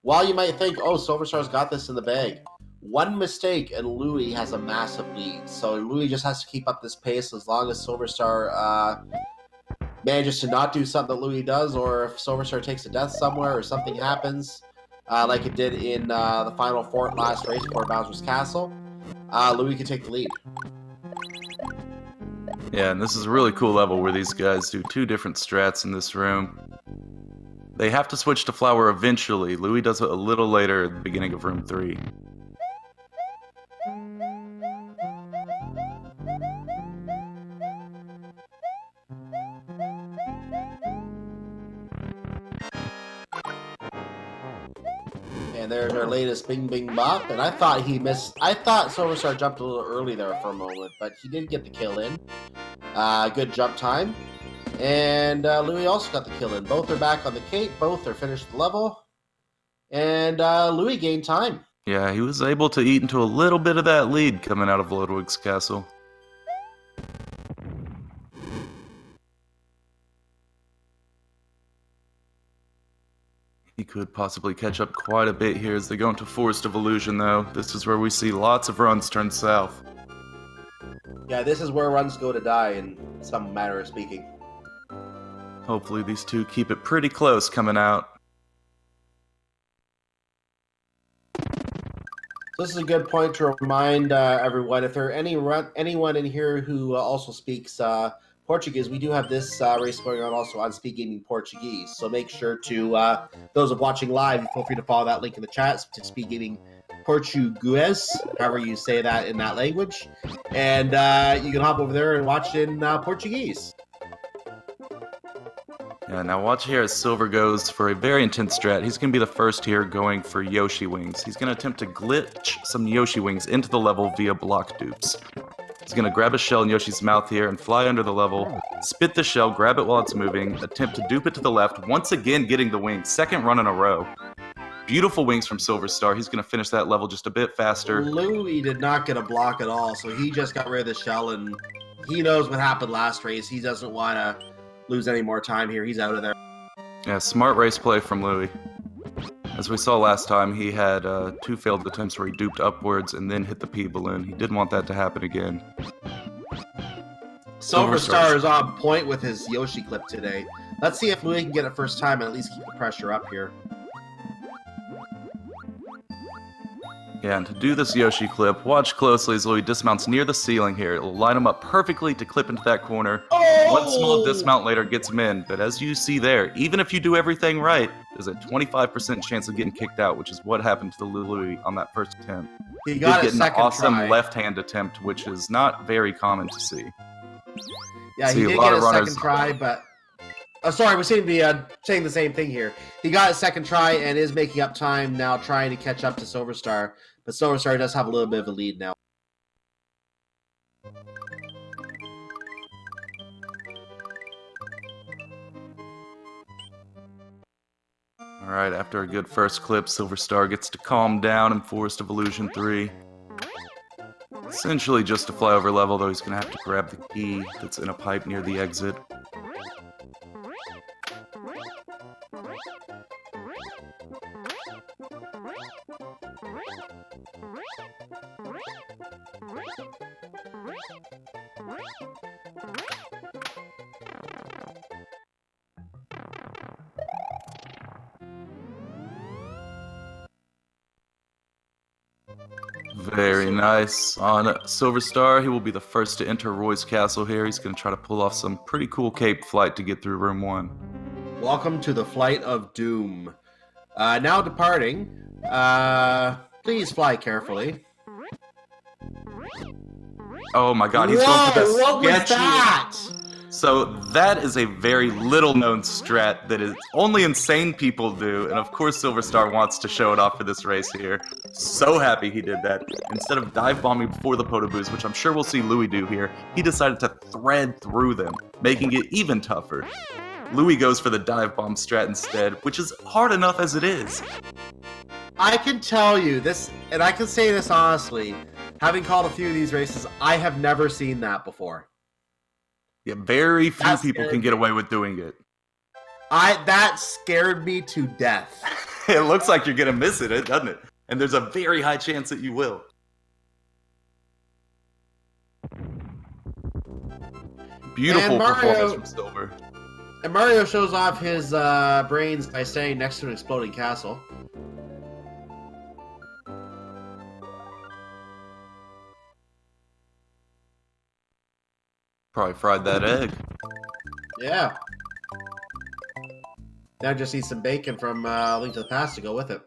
while you might think, oh, SilverStar's got this in the bag, one mistake and Louie has a massive lead. So Louie just has to keep up this pace as long as SilverStar manages to not do something that Louie does, or if SilverStar takes a death somewhere or something happens, like it did in the final fort last race for Bowser's Castle, Louie can take the lead. Yeah, and this is a really cool level where these guys do two different strats in this room. They have to switch to Flower eventually. Louie does it a little later at the beginning of room 3. And there's our latest Bing Bing Bop, and I thought he missed. I thought SilverStar jumped a little early there for a moment, but he did get the kill in. Good jump time. And Louie also got the kill in. Both are back on the cape. Both are finished the level. And Louie gained time. Yeah, he was able to eat into a little bit of that lead coming out of Ludwig's castle. He could possibly catch up quite a bit here as they go into Forest of Illusion, though. This is where we see lots of runs turn south. Yeah, this is where runs go to die, in some manner of speaking. Hopefully these two keep it pretty close coming out. So this is a good point to remind everyone, if there are anyone in here who also speaks Portuguese, we do have this race going on also on Speed Gaming Portuguese. So make sure to, those of watching live, feel free to follow that link in the chat to Speed Gaming Portuguese, however you say that in that language. And you can hop over there and watch in Portuguese. Yeah, now watch here as Silver goes for a very intense strat. He's going to be the first here going for Yoshi Wings. He's going to attempt to glitch some Yoshi Wings into the level via block dupes. He's going to grab a shell in Yoshi's mouth here and fly under the level, spit the shell, grab it while it's moving, attempt to dupe it to the left, once again getting the wing, second run in a row. Beautiful wings from SilverStar. He's going to finish that level just a bit faster. Louie did not get a block at all, so he just got rid of the shell, and he knows what happened last race. He doesn't want to lose any more time here. He's out of there. Yeah, smart race play from Louie. As we saw last time, he had 2 failed attempts where he duped upwards and then hit the P-balloon. He didn't want that to happen again. SilverStar is on point with his Yoshi clip today. Let's see if Louie can get it first time and at least keep the pressure up here. Yeah, and to do this Yoshi clip, watch closely as Louie dismounts near the ceiling here. It'll line him up perfectly to clip into that corner. Oh! One small dismount later gets him in, but as you see there, even if you do everything right, there's a 25% chance of getting kicked out, which is what happened to Louie on that first attempt. He got did a get an awesome try. left-hand attempt, which is not very common to see. Yeah, See he a did lot get of a runners- second try, but... sorry, we seem to be saying the same thing here. He got a second try and is making up time now, trying to catch up to SilverStar. But SilverStar does have a little bit of a lead now. Alright, after a good first clip, SilverStar gets to calm down in Forest of Illusion 3. Essentially just a flyover level, though he's going to have to grab the key that's in a pipe near the exit. Very nice. On Silver Star, he will be the first to enter Roy's castle here. He's going to try to pull off some pretty cool cape flight to get through room 1. Welcome to the Flight of Doom. Now departing. Please fly carefully. Oh my god, he's going for the what was sketchy... that? So that is a very little known strat that is only insane people do, and of course Silver Star wants to show it off for this race here. So happy he did that. Instead of dive bombing before the Podoboos, which I'm sure we'll see Louis do here, he decided to thread through them, making it even tougher. Louis goes for the dive bomb strat instead, which is hard enough as it is. I can tell you this, and I can say this honestly, having called a few of these races, I have never seen that before. Yeah, very few That people scared can get me. away with doing it. That scared me to death. It looks like you're gonna miss it, doesn't it? And there's a very high chance that you will. Beautiful And Mario- performance from Silver. And Mario shows off his brains by standing next to an exploding castle. Probably fried that egg. Yeah. Now just need some bacon from Link to the Past to go with it.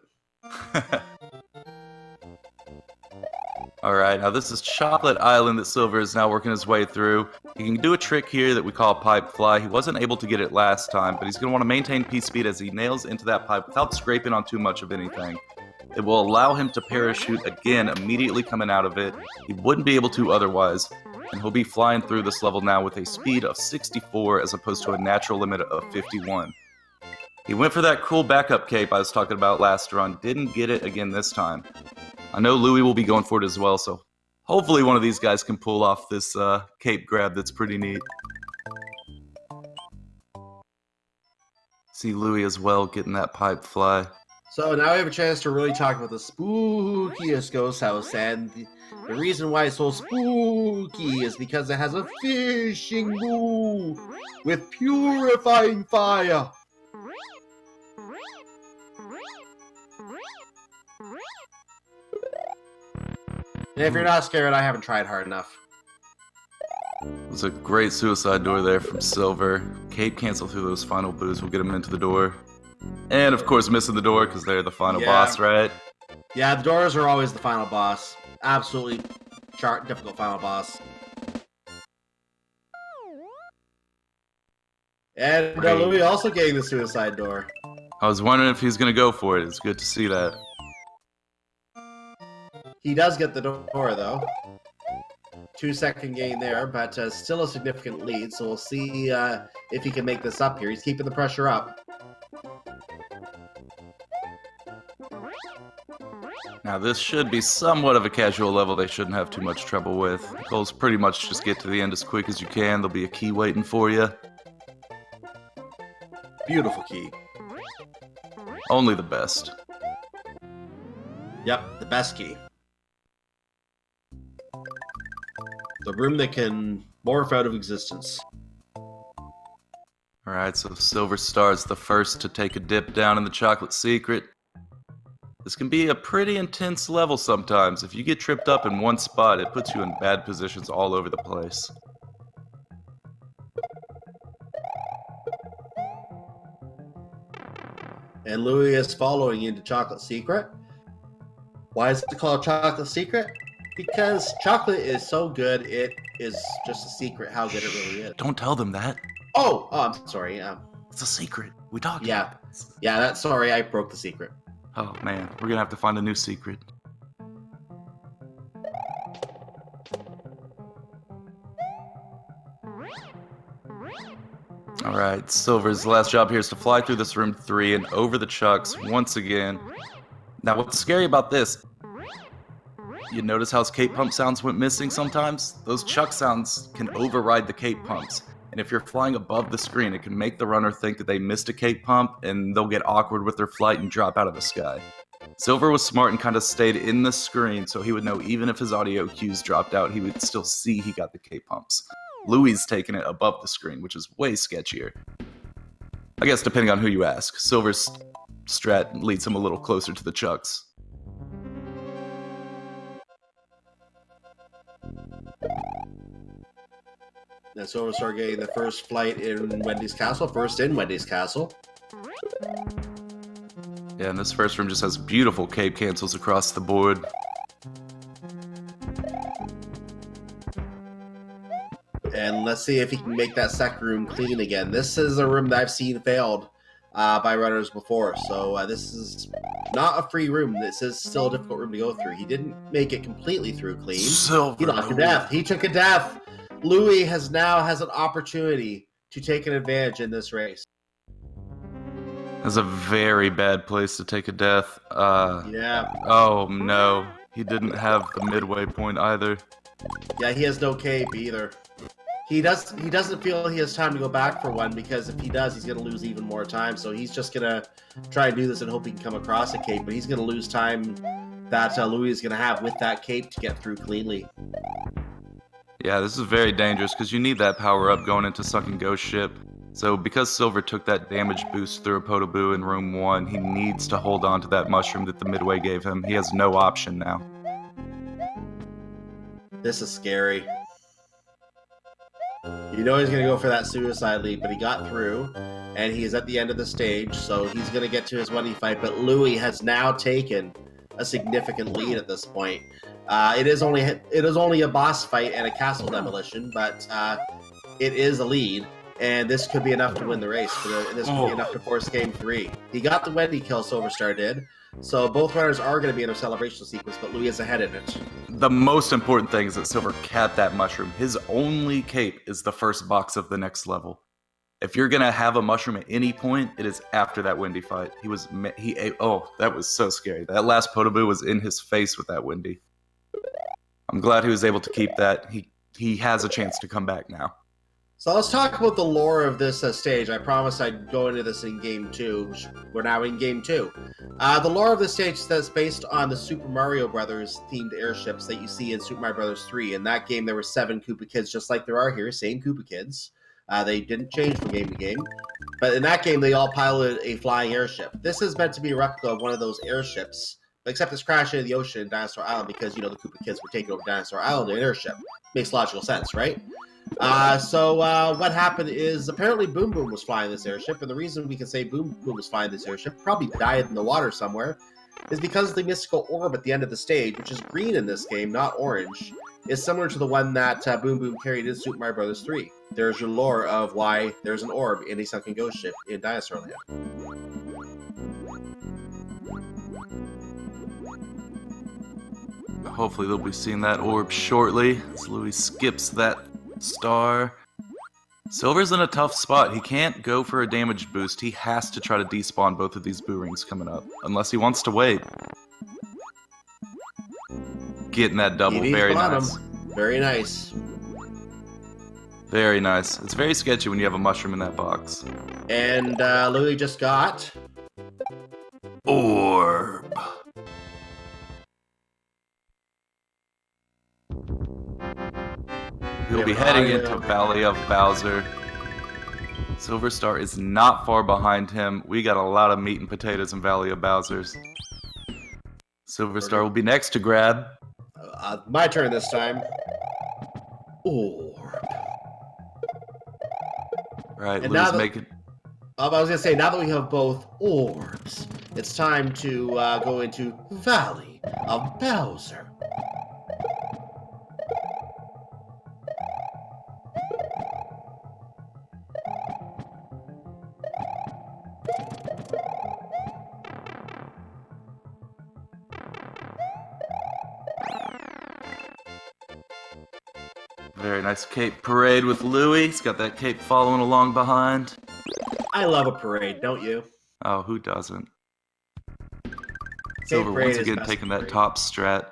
Alright, now this is Chocolate Island that Silver is now working his way through. He can do a trick here that we call pipe fly. He wasn't able to get it last time, but he's going to want to maintain P speed as he nails into that pipe without scraping on too much of anything. It will allow him to parachute again immediately coming out of it. He wouldn't be able to otherwise, and he'll be flying through this level now with a speed of 64 as opposed to a natural limit of 51. He went for that cool backup cape I was talking about last run, didn't get it again this time. I know Louis will be going for it as well, so hopefully one of these guys can pull off this cape grab that's pretty neat. See Louis as well getting that pipe fly. So now we have a chance to really talk about the spookiest ghost house, and the reason why it's so spooky is because it has a fishing booth with purifying fire. And if you're not scared, I haven't tried hard enough. There's a great suicide door there from Silver. Cape cancel through those final boos will get him into the door. And of course missing the door because they're the final boss, right? Yeah, the doors are always the final boss. Absolutely difficult final boss. And Louis also getting the suicide door. I was wondering if he's going to go for it. It's good to see that. He does get the door, though. 2-second gain there, but still a significant lead, so we'll see if he can make this up here. He's keeping the pressure up. Now this should be somewhat of a casual level they shouldn't have too much trouble with. The goal's pretty much just get to the end as quick as you can. There'll be a key waiting for you. Beautiful key. Only the best. Yep, the best key. The room that can morph out of existence. Alright, so Silver Star's the first to take a dip down in the Chocolate Secret. This can be a pretty intense level sometimes. If you get tripped up in one spot, it puts you in bad positions all over the place. And Louis is following into Chocolate Secret. Why is it called Chocolate Secret? Because chocolate is so good, it is just a secret how good it really is. Don't tell them that. Oh, I'm sorry. It's a secret. We talked Yeah. about this. Yeah, sorry, I broke the secret. Oh man, we're gonna have to find a new secret. Alright, Silver's last job here is to fly through this room 3 and over the chucks once again. Now what's scary about this, you notice how his cape pump sounds went missing sometimes? Those chuck sounds can override the cape pumps. And if you're flying above the screen, it can make the runner think that they missed a cape pump and they'll get awkward with their flight and drop out of the sky. Silver was smart and kind of stayed in the screen so he would know even if his audio cues dropped out, he would still see he got the cape pumps. Louis taking it above the screen, which is way sketchier. I guess depending on who you ask. Silver's strat leads him a little closer to the chucks. And SilverStar getting the first flight in Wendy's Castle. First in Wendy's Castle. Yeah, and this first room just has beautiful cape cancels across the board. And let's see if he can make that second room clean again. This is a room that I've seen failed by runners before. So this is not a free room. This is still a difficult room to go through. He didn't make it completely through clean. He lost a death. He took a death. Louis now has an opportunity to take an advantage in this race. That's a very bad place to take a death. Yeah. Oh no, he didn't have the midway point either. Yeah, he has no cape either. He doesn't feel he has time to go back for one, because if he does, he's going to lose even more time. So he's just going to try and do this and hope he can come across a cape. But he's going to lose time that Louis is going to have with that cape to get through cleanly. Yeah, this is very dangerous because you need that power up going into Sunken Ghost Ship. So because Silver took that damage boost through a Podoboo in room 1, he needs to hold on to that mushroom that the midway gave him. He has no option now. This is scary. You know he's going to go for that suicide leap, but he got through, and he is at the end of the stage, so he's going to get to his Wendy fight, but Louis has now taken a significant lead at this point. It is only a boss fight and a castle demolition, but it is a lead, and this could be enough to win the race. This could be enough to force game 3. He got the Wendy kill, SilverStar did, so both runners are going to be in a celebration sequence, but Louis is ahead in it. The most important thing is that Silver capped that mushroom. His only cape is the first box of the next level. If you're gonna have a mushroom at any point, it is after that Wendy fight. Oh, that was so scary. That last Podoboo was in his face with that Wendy. I'm glad he was able to keep that. He has a chance to come back now. So let's talk about the lore of this stage. I promised I'd go into this in Game 2. We're now in Game 2. The lore of this stage is based on the Super Mario Brothers themed airships that you see in Super Mario Brothers 3. In that game, there were 7 Koopa Kids, just like there are here, same Koopa Kids. They didn't change from game to game. But in that game, they all piloted a flying airship. This is meant to be a replica of one of those airships, except it's crashing in the ocean in Dinosaur Island because, you know, the Koopa Kids were taking over Dinosaur Island in an airship. Makes logical sense, right? So what happened is apparently Boom Boom was flying this airship, and the reason we can say Boom Boom was flying this airship, probably died in the water somewhere, is because the mystical orb at the end of the stage, which is green in this game, not orange, is similar to the one that Boom Boom carried in Super Mario Bros. 3. There's your lore of why there's an orb in a sunken ghost ship in Dinosaur Land. Hopefully they'll be seeing that orb shortly as Louis skips that star. Silver's in a tough spot. He can't go for a damage boost. He has to try to despawn both of these boo rings coming up, unless he wants to wait. Getting that double, very nice. Very nice. Very nice. It's very sketchy when you have a mushroom in that box. And Louis just got... Orb. He'll be heading into Valley of Bowser. SilverStar is not far behind him. We got a lot of meat and potatoes in Valley of Bowser's. SilverStar will be next to grab. My turn this time. Orb. Right, And Lou's making... I was going to say, now that we have both orbs, it's time to go into Valley of Bowser. Very nice cape parade with Louis. He's got that cape following along behind. I love a parade, don't you? Oh, who doesn't? Cape Silver parade once is again best taking that parade. top strat.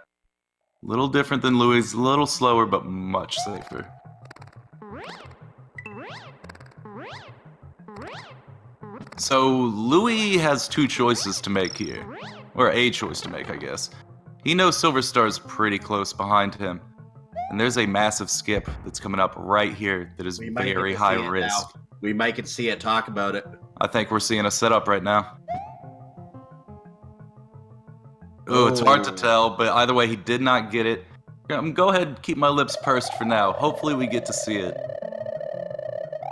Little different than Louis, a little slower, but much safer. So Louis has two choices to make here. Or a choice to make, I guess. He knows SilverStar's pretty close behind him. And there's a massive skip that's coming up right here that is We might very get to high see it risk. now. We might get to see it, talk about it. I think we're seeing a setup right now. Oh, it's hard to tell, but either way, he did not get it. Go ahead and keep my lips pursed for now. Hopefully we get to see it.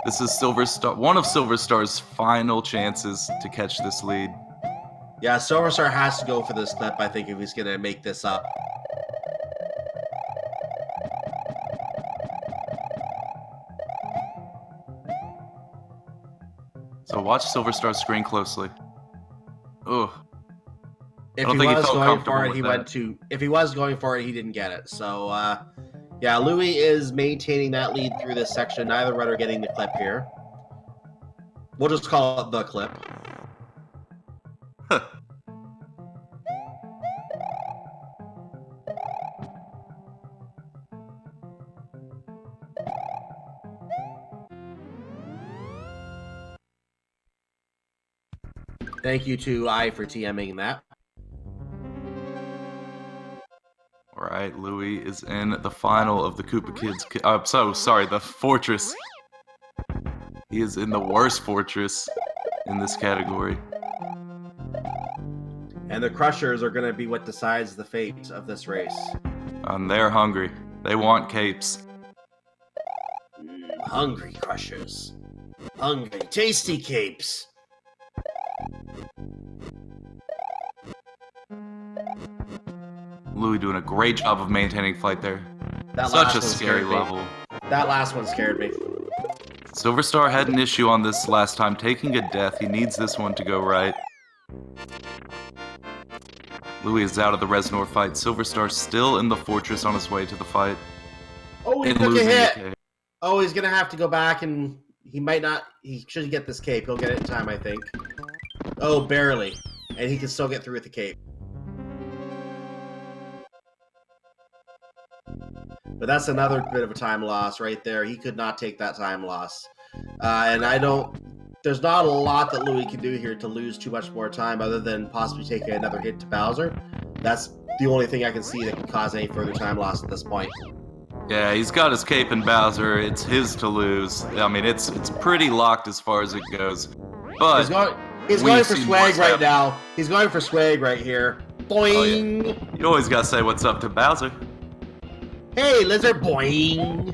This is SilverStar, one of SilverStar's final chances to catch this lead. Yeah, SilverStar has to go for this clip, I think, if he's going to make this up. So watch SilverStar's screen closely. Ugh. If don't he think he was felt going comfortable for it, with he that. went to. If he was going for it, he didn't get it. So, yeah, Louis is maintaining that lead through this section. Neither runner getting the clip here. We'll just call it the clip. Thank you to I for TMing that. All right, Louis is in the final of the Koopa Kids. The Fortress. He is in the worst Fortress in this category. And the Crushers are going to be what decides the fate of this race. And they're hungry. They want capes. Hungry Crushers. Hungry, tasty capes. Louis doing a great job of maintaining flight there. That Such last a one scary scared me. level. That last one scared me. SilverStar had an issue on this last time, taking a death. He needs this one to go right. Louis is out of the Reznor fight. SilverStar still in the Fortress on his way to the fight. Oh, he And took a losing the hit. cape. Oh, he's going to have to go back, and he might not. He should get this cape. He'll get it in time, I think. Oh, barely. And he can still get through with the cape. But that's another bit of a time loss right there. He could not take that time loss. And there's not a lot that Louis can do here to lose too much more time other than possibly take another hit to Bowser. That's the only thing I can see that can cause any further time loss at this point. Yeah, he's got his cape and Bowser. It's his to lose. I mean, it's pretty locked as far as it goes. But he's going for seen swag worse right happen. now. He's going for swag right here. Boing! Oh, yeah. You always gotta say what's up to Bowser. Hey, lizard, boing!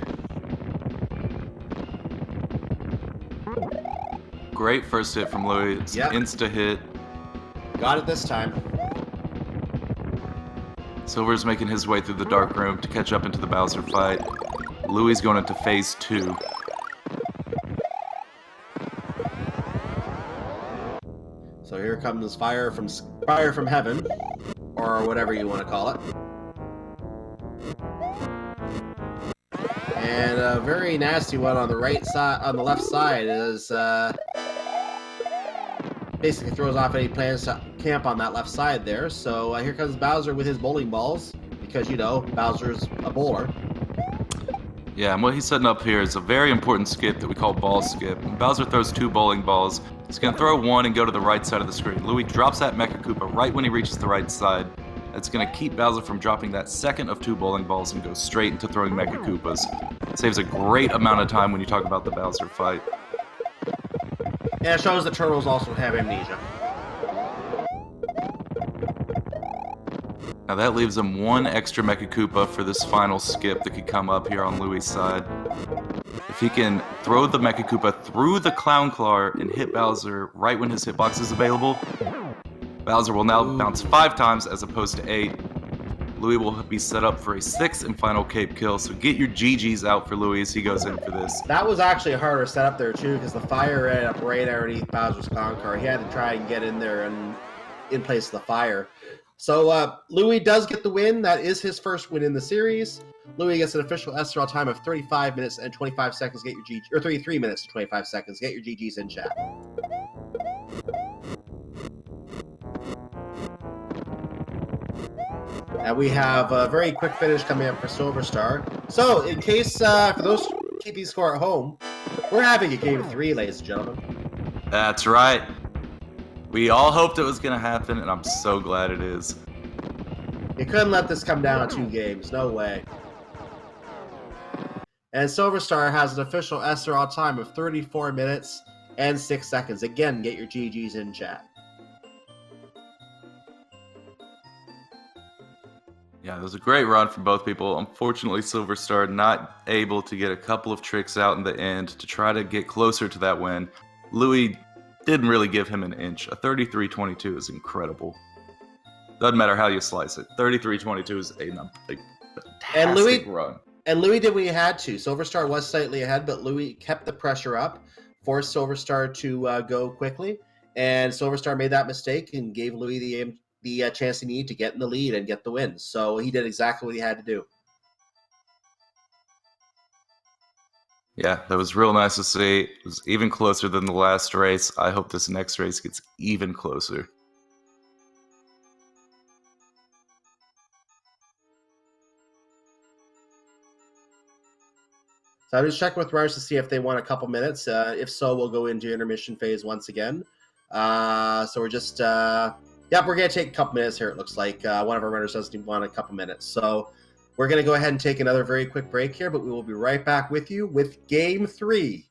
Great first hit from Louis. It's Yep. an insta hit. Got it this time. Silver's making his way through the dark room to catch up into the Bowser fight. Louis is going into phase 2. So here comes fire from heaven, or whatever you want to call it. And a very nasty one on the left side is basically throws off any plans to camp on that left side there. So here comes Bowser with his bowling balls, because Bowser's a bowler. Yeah, and what he's setting up here is a very important skip that we call ball skip. When Bowser throws 2 bowling balls, he's going to throw one and go to the right side of the screen. Louis drops that Mecha Koopa right when he reaches the right side. That's going to keep Bowser from dropping that second of 2 bowling balls and go straight into throwing Mecha Koopas. Saves a great amount of time when you talk about the Bowser fight. And it shows that turtles also have amnesia. Now that leaves him 1 extra Mecha Koopa for this final skip that could come up here on Louis' side. If he can throw the Mecha Koopa through the Clown Claw and hit Bowser right when his hitbox is available, Bowser will now bounce 5 times as opposed to 8. Louis will be set up for a 6th and final cape kill, so get your GGs out for Louis as he goes in for this. That was actually a harder setup there too, because the fire ended up right underneath Bowser's Clown Car. He had to try and get in there and in place of the fire. So Louis does get the win. That is his first win in the series. Louis gets an official SRL time of 35 minutes and 25 seconds. Get your GG, or 33 minutes and 25 seconds. Get your GGs in chat. And we have a very quick finish coming up for SilverStar. So, in case, for those keeping score at home, we're having a game 3, ladies and gentlemen. That's right. We all hoped it was going to happen, and I'm so glad it is. You couldn't let this come down to 2 games. No way. And SilverStar has an official SRL time of 34 minutes and 6 seconds. Again, get your GGs in chat. Yeah, it was a great run from both people. Unfortunately, SilverStar not able to get a couple of tricks out in the end to try to get closer to that win. Louis didn't really give him an inch. A 33-22 is incredible. Doesn't matter how you slice it. 33-22 is a And fantastic run. And Louis did what he had to. SilverStar was slightly ahead, but Louis kept the pressure up, forced SilverStar to go quickly, and SilverStar made that mistake and gave Louis the chance he needed to get in the lead and get the win. So he did exactly what he had to do. Yeah, that was real nice to see. It was even closer than the last race. I hope this next race gets even closer. So I just checked with Rars to see if they want a couple minutes. If so, we'll go into intermission phase once again. So we're just, we're going to take a couple minutes here, it looks like. One of our runners doesn't even want a couple minutes. So we're going to go ahead and take another very quick break here, but we will be right back with you with Game 3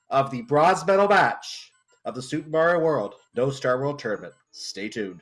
of the bronze medal match of the Super Mario World No Star World Tournament. Stay tuned.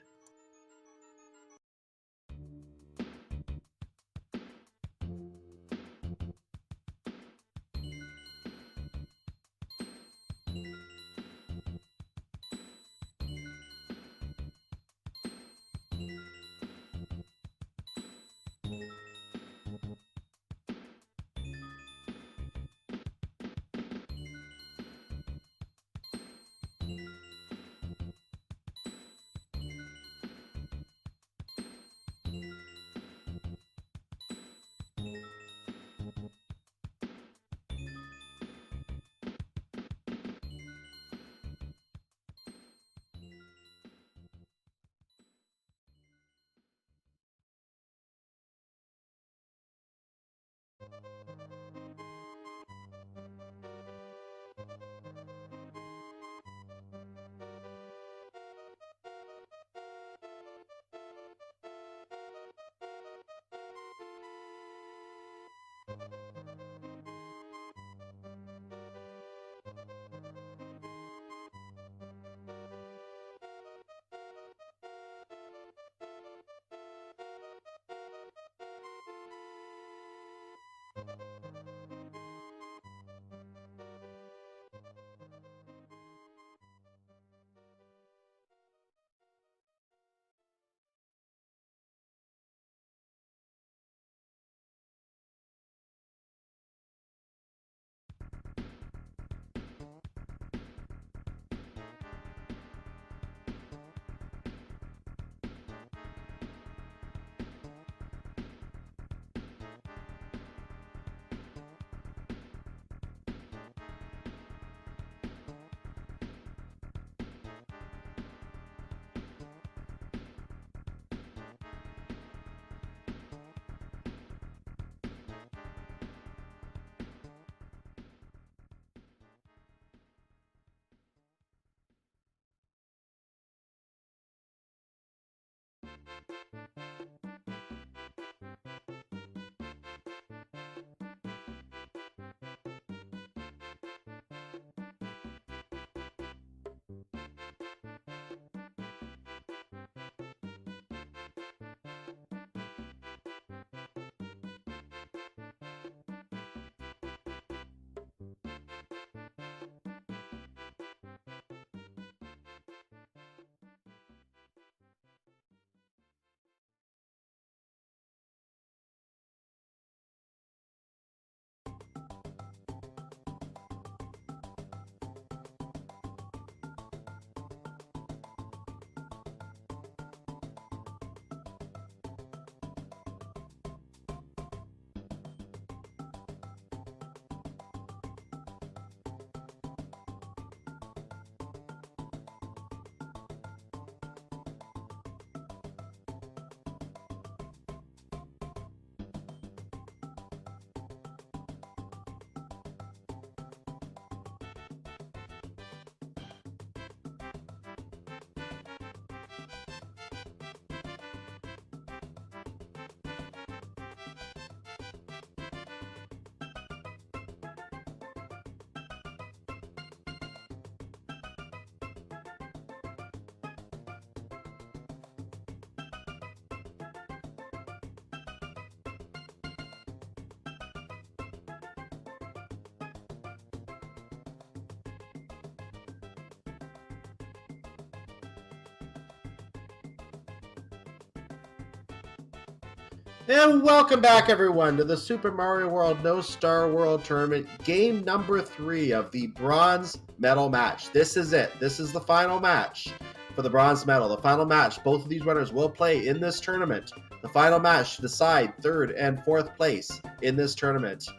And welcome back, everyone, to the Super Mario World No Star World Tournament, game number 3 of the bronze medal match. This is it. This is the final match for the bronze medal. The final match both of these runners will play in this tournament. The final match to decide 3rd and 4th place in this tournament.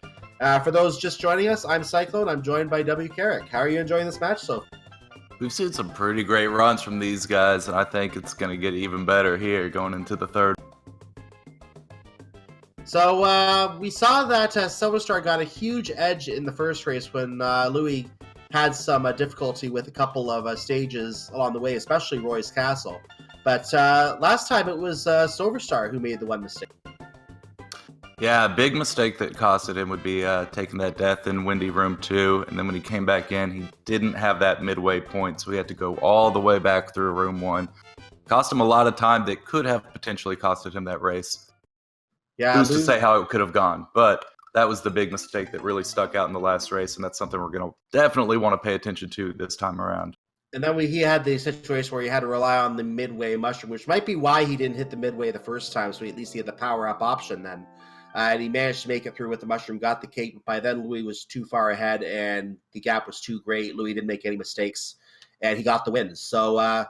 For those just joining us, I'm Cyclone. I'm joined by W. Carrick. How are you enjoying this match so far? We've seen some pretty great runs from these guys, and I think it's going to get even better here going into the 3rd. So we saw that SilverStar got a huge edge in the first race when Louis had some difficulty with a couple of stages along the way, especially Roy's Castle. But last time it was SilverStar who made the one mistake. Yeah, a big mistake that costed him would be taking that death in Windy Room 2, and then when he came back in, he didn't have that midway point, so he had to go all the way back through Room 1. Cost him a lot of time that could have potentially costed him that race. Yeah, Who's to say how it could have gone, but that was the big mistake that really stuck out in the last race, and that's something we're going to definitely want to pay attention to this time around. And then he had the situation where he had to rely on the midway mushroom, which might be why he didn't hit the midway the first time, so at least he had the power-up option then. And he managed to make it through with the mushroom, got the cake, but by then Louis was too far ahead, and the gap was too great. Louis didn't make any mistakes, and he got the win. So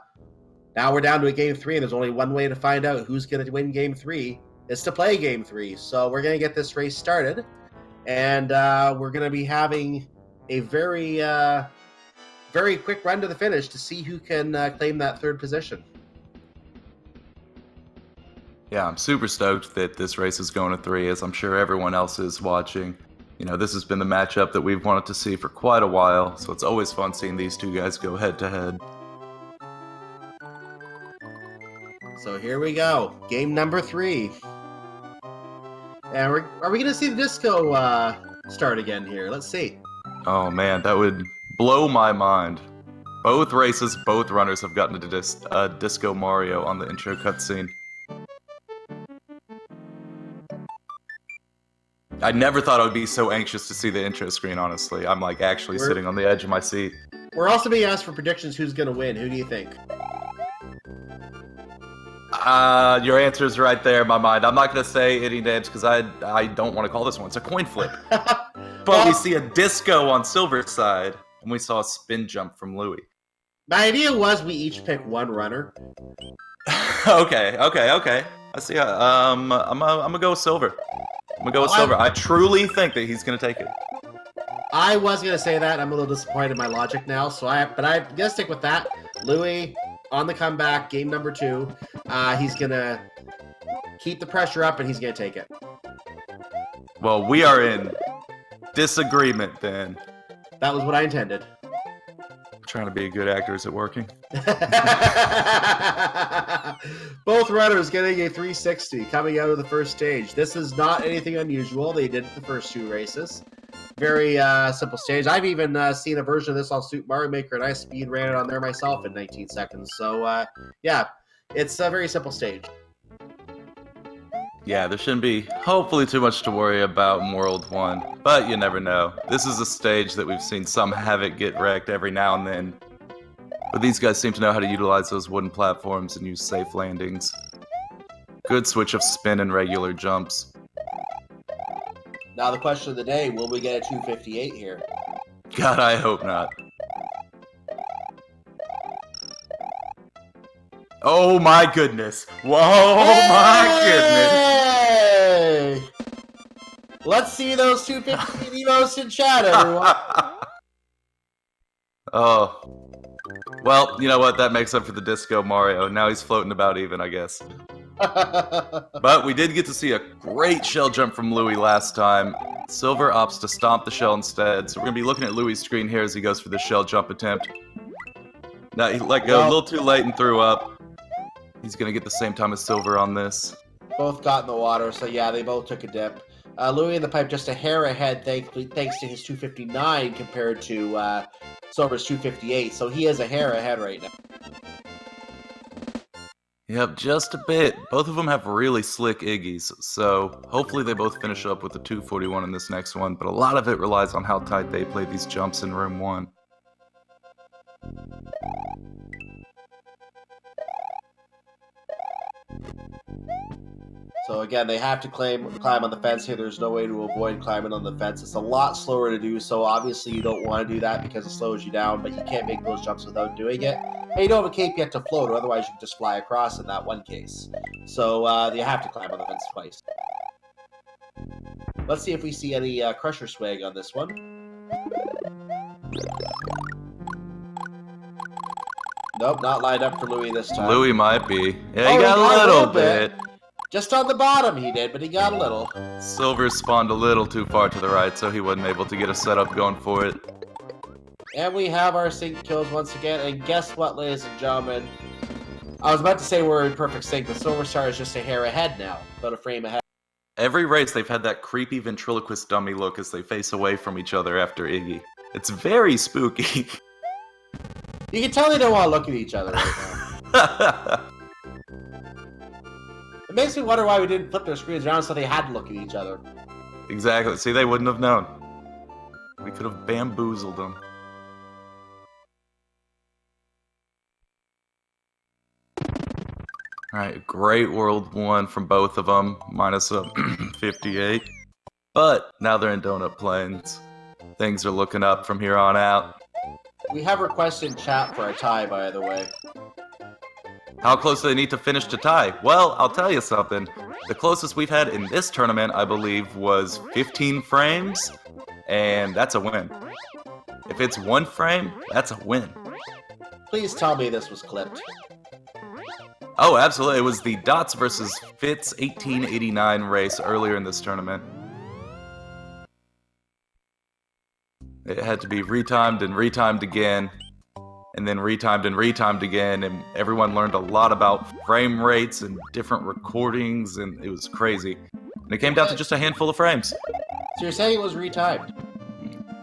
now we're down to a Game 3, and there's only one way to find out who's going to win Game 3. Is to play Game 3. So we're going to get this race started, and we're going to be having a very quick run to the finish to see who can claim that 3rd position. Yeah, I'm super stoked that this race is going to 3, as I'm sure everyone else is watching. You know, this has been the matchup that we've wanted to see for quite a while, so it's always fun seeing these two guys go head-to-head. So here we go. Game number 3. And are we going to see the disco start again here? Let's see. Oh man, that would blow my mind. Both races, both runners have gotten to Disco Mario on the intro cutscene. I never thought I would be so anxious to see the intro screen, honestly. I'm like actually sitting on the edge of my seat. We're also being asked for predictions who's going to win. Who do you think? Your answer's right there in my mind. I'm not going to say any names because I don't want to call this one. It's a coin flip. But we see a disco on Silver's side, and we saw a spin jump from Louis. My idea was we each pick one runner. Okay. I see. I'm gonna go with Silver. I'm gonna go with Silver. I truly think that he's gonna take it. I was gonna say that. I'm a little disappointed in my logic now, but I'm gonna stick with that. Louis on the comeback, game number 2. He's gonna keep the pressure up, and he's gonna take it. Well, we are in disagreement then. That was what I intended. Trying to be a good actor. Is it working? Both runners getting a 360 coming out of the first stage. This is not anything unusual. They did it the first 2 races. Very simple stage. I've even seen a version of this on Super Mario Maker, and I speed ran it on there myself in 19 seconds. So, yeah, it's a very simple stage. Yeah, there shouldn't be, hopefully, too much to worry about in World 1, but you never know. This is a stage that we've seen some have it get wrecked every now and then, but these guys seem to know how to utilize those wooden platforms and use safe landings. Good switch of spin and regular jumps. Now the question of the day, will we get a 258 here? God, I hope not. Oh my goodness. Whoa, my goodness. Hey! Let's see those 258 emotes in chat, everyone. Oh. Well, you know what? That makes up for the Disco Mario. Now he's floating about even, I guess. But we did get to see a great shell jump from Louis last time. Silver opts to stomp the shell instead, so we're going to be looking at Louis' screen here as he goes for the shell jump attempt. Now, he let go a little too late and threw up. He's going to get the same time as Silver on this. Both got in the water, so yeah, they both took a dip. Louis in the pipe just a hair ahead thanks to his 259 compared to Silver's 258, so he is a hair ahead right now. Yep, just a bit. Both of them have really slick Iggies, so hopefully they both finish up with a 241 in this next one, but a lot of it relies on how tight they play these jumps in Room 1. So again, they have to climb on the fence here. There's no way to avoid climbing on the fence. It's a lot slower to do, so obviously you don't want to do that because it slows you down, but you can't make those jumps without doing it. And you don't have a cape yet to float, or otherwise you can just fly across in that one case. So you have to climb on the fence twice. Let's see if we see any Crusher swag on this one. Nope, not lined up for Louis this time. Louis might be. Yeah, Oh, he got a little bit. Just on the bottom he did, but he got a little. Silver spawned a little too far to the right, so he wasn't able to get a setup going for it. And we have our sync kills once again. And guess what, ladies and gentlemen? I was about to say we're in perfect sync, but SilverStar is just a hair ahead now, about a frame ahead. Every race, they've had that creepy ventriloquist dummy look as they face away from each other after Iggy. It's very spooky. You can tell they don't want to look at each other right now. It makes me wonder why we didn't flip their screens around so they had to look at each other. Exactly. See, they wouldn't have known. We could have bamboozled them. Alright, great World 1 from both of them, minus a 58. But now they're in Donut Plains. Things are looking up from here on out. We have requests in chat for a tie, by the way. How close do they need to finish to tie? Well, I'll tell you something. The closest we've had in this tournament, I believe, was 15 frames, and that's a win. If it's 1 frame, that's a win. Please tell me this was clipped. Oh, absolutely. It was the Dots versus Fitz 1889 race earlier in this tournament. It had to be retimed and retimed again, and then retimed and retimed again, and everyone learned a lot about frame rates and different recordings, and it was crazy. And it came down to just a handful of frames. So you're saying it was retimed?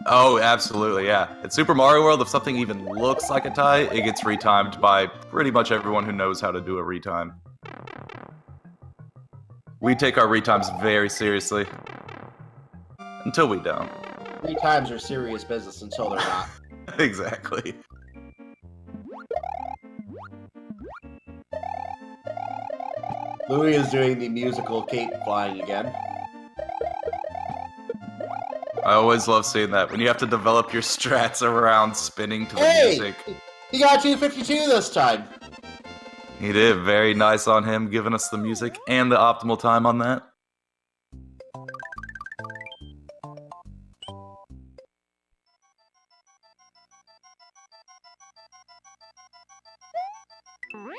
Oh, absolutely, yeah. At Super Mario World, if something even looks like a tie, it gets retimed by pretty much everyone who knows how to do a retime. We take our retimes very seriously. Until we don't. Retimes are serious business until they're not. Exactly. Louis is doing the musical cape flying again. I always love seeing that, when you have to develop your strats around spinning to the music. He got 252 this time! He did. Very nice on him, giving us the music and the optimal time on that.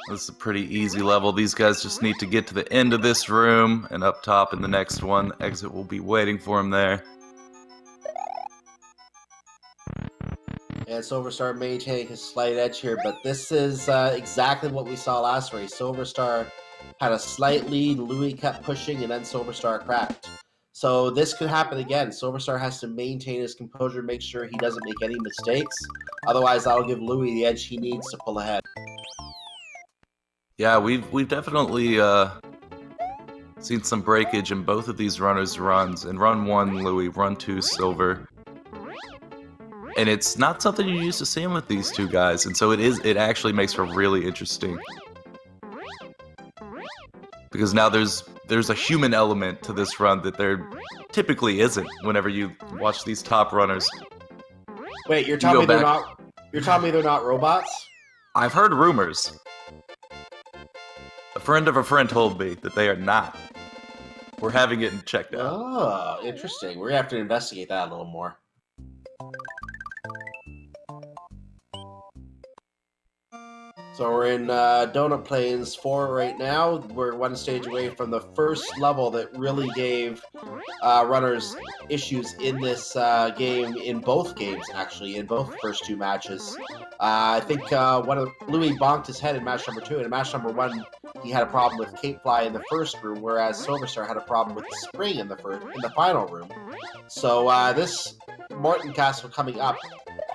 This is a pretty easy level. These guys just need to get to the end of this room, and up top in the next one, exit will be waiting for him there. And SilverStar maintaining his slight edge here, but this is exactly what we saw last race. SilverStar had a slight lead, Louis kept pushing, and then SilverStar cracked. So this could happen again. SilverStar has to maintain his composure, make sure he doesn't make any mistakes. Otherwise, that'll give Louis the edge he needs to pull ahead. Yeah, we've definitely seen some breakage in both of these runners' runs. In run 1, Louis, run 2, Silver. And it's not something you're used to seeing with these two guys, and so it actually makes for really interesting. Because now there's a human element to this run that there typically isn't whenever you watch these top runners. Wait, you're telling me they're not robots? I've heard rumors. A friend of a friend told me that they are not. We're having it checked out. Oh, interesting. We're gonna have to investigate that a little more. So we're in Donut Plains 4 right now. We're one stage away from the first level that really gave runners issues in this game, in both games actually, in both the first 2 matches. I think Louis bonked his head in match number 2, and in match number 1 he had a problem with Cape Fly in the first room, whereas SilverStar had a problem with the spring in the final room. So this Morton Castle coming up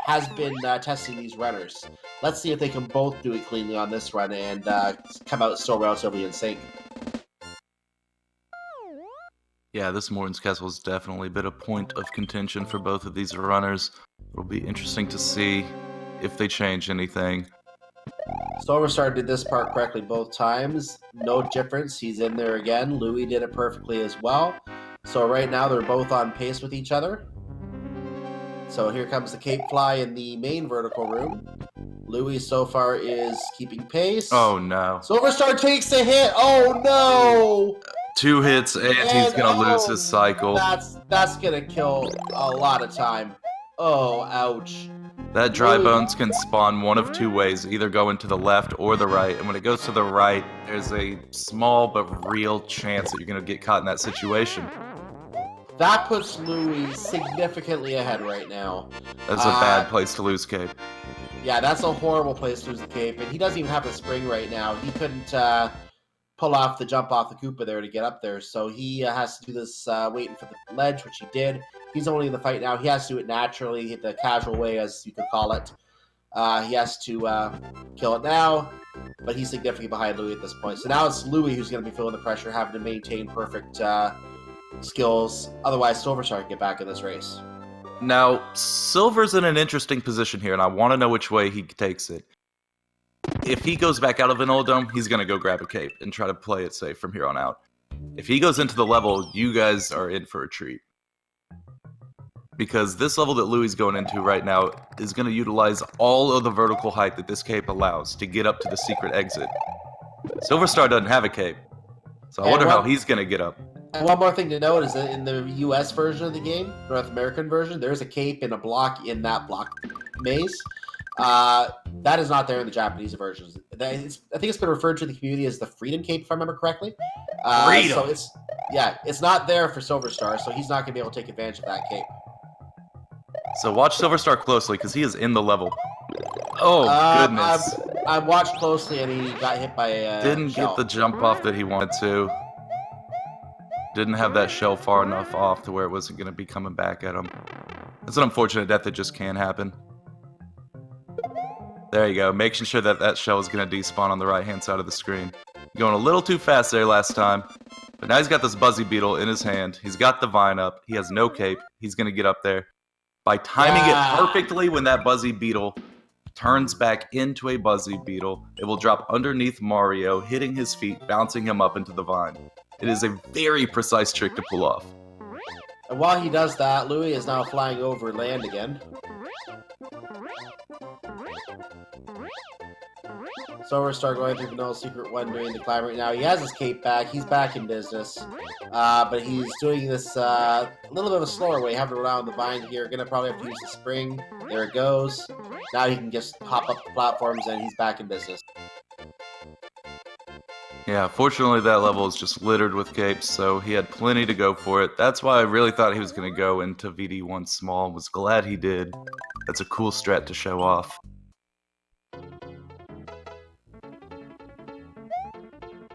has been testing these runners. Let's see if they can both do it cleanly on this run and come out still relatively in sync. Yeah, this Morton's Castle has definitely been a point of contention for both of these runners. It'll be interesting to see if they change anything. SilverStar did this part correctly both times. No difference. He's in there again. Louis did it perfectly as well. So right now they're both on pace with each other. So here comes the Cape Fly in the main vertical room. Louis so far is keeping pace. Oh no. SilverStar takes a hit. Oh no! 2 hits and he's gonna lose his cycle. That's gonna kill a lot of time. Oh, ouch. That dry bones can spawn one of 2 ways, either going to the left or the right. And when it goes to the right, there's a small but real chance that you're gonna get caught in that situation. That puts Louis significantly ahead right now. That's a bad place to lose Cape. Yeah, that's a horrible place to lose the Cape, and he doesn't even have the spring right now. He couldn't pull off the jump off the Koopa there to get up there, so he has to do this waiting for the ledge, which he did. He's only in the fight now. He has to do it naturally, the casual way, as you could call it. He has to kill it now, but he's significantly behind Louis at this point. So now it's Louis who's going to be feeling the pressure, having to maintain perfect skills. Otherwise, SilverStar can get back in this race. Now, Silver's in an interesting position here, and I want to know which way he takes it. If he goes back out of Vanilla Dome, he's going to go grab a Cape and try to play it safe from here on out. If he goes into the level, you guys are in for a treat. Because this level that Louis is going into right now is going to utilize all of the vertical height that this Cape allows to get up to the secret exit. SilverStar doesn't have a Cape, so I wonder how he's going to get up. And one more thing to note is that in the US version of the game, North American version, there's a cape and a block in that block maze. That is not there in the Japanese versions. I think it's been referred to in the community as the Freedom Cape, if I remember correctly. Freedom! So it's not there for SilverStar, so he's not going to be able to take advantage of that cape. So watch SilverStar closely, because he is in the level. Oh, goodness. I watched closely, and he got hit by a Didn't shell. get the jump off that he wanted to. Didn't have that shell far enough off to where it wasn't going to be coming back at him. That's an unfortunate death that just can happen. There you go, making sure that that shell is going to despawn on the right-hand side of the screen. Going a little too fast there last time. But now he's got this Buzzy Beetle in his hand. He's got the vine up. He has no cape. He's going to get up there. By timing it perfectly when that Buzzy Beetle turns back into a Buzzy Beetle, it will drop underneath Mario, hitting his feet, bouncing him up into the vine. It is a very precise trick to pull off. And while he does that, Louis is now flying over land again. SilverStar going through Vanilla Secret 1 doing the climb right now. He has his cape back. He's back in business. But he's doing this a little bit of a slower way, having to rely on the vine here. Gonna probably have to use the spring. There it goes. Now he can just hop up the platforms and he's back in business. Yeah, fortunately that level is just littered with capes, so he had plenty to go for it. That's why I really thought he was going to go into VD1 small. Was glad he did. That's a cool strat to show off.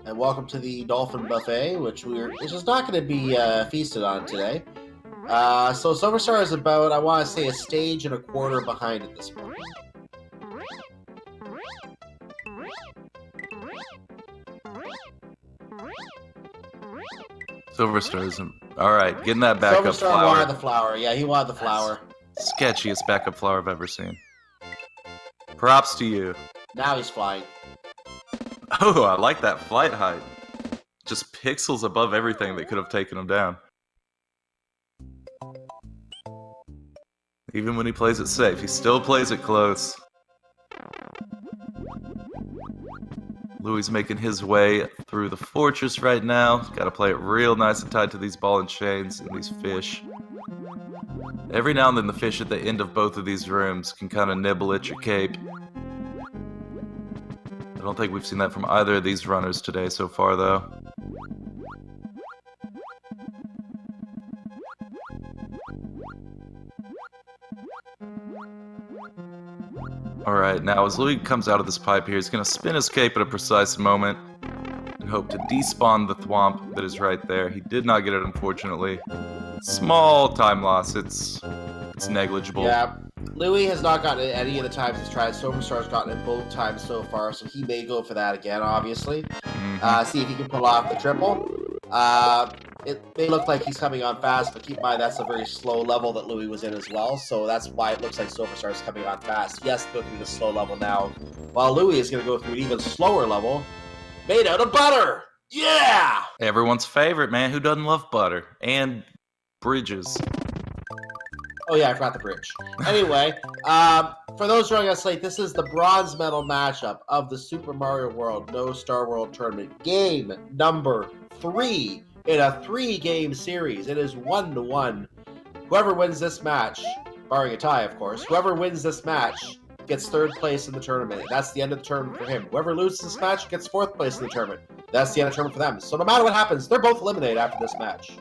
And welcome to the Dolphin Buffet, which is not going to be feasted on today. So SilverStar is about, I want to say, a stage and a quarter behind at this point. SilverStar's alright, getting that backup SilverStar flower. wanted the flower. Yeah, he wanted the flower. Sketchiest backup flower I've ever seen. Props to you. Now he's flying. Oh, I like that flight height. Just pixels above everything that could have taken him down. Even when he plays it safe, he still plays it close. Louis making his way through the fortress right now. Gotta play it real nice and tight to these ball and chains and these fish. Every now and then the fish at the end of both of these rooms can kind of nibble at your cape. I don't think we've seen that from either of these runners today so far, though. Alright, now as Louis comes out of this pipe here, he's going to spin his cape at a precise moment and hope to despawn the thwomp that is right there. He did not get it, unfortunately. Small time loss, it's negligible. Yeah, Louis has not gotten it any of the times he's tried. SilverStar's gotten it both times so far, so he may go for that again, obviously. See if he can pull off the triple. it may look like he's coming on fast, but keep in mind that's a very slow level that Louis was in as well, so that's why it looks like SilverStar is coming on fast. He has to go through the slow level now, while Louis is going to go through an even slower level, made out of butter! Yeah! Everyone's favorite, man. Who doesn't love butter? And bridges. Oh yeah, I forgot the bridge. Anyway, for those joining us late, this is the bronze medal matchup of the Super Mario World No Star World Tournament. Game number 3 in a 3-game series. It is 1-1. Whoever wins this match, barring a tie, of course, whoever wins this match gets 3rd place in the tournament. That's the end of the tournament for him. Whoever loses this match gets 4th place in the tournament. That's the end of the tournament for them. So no matter what happens, they're both eliminated after this match.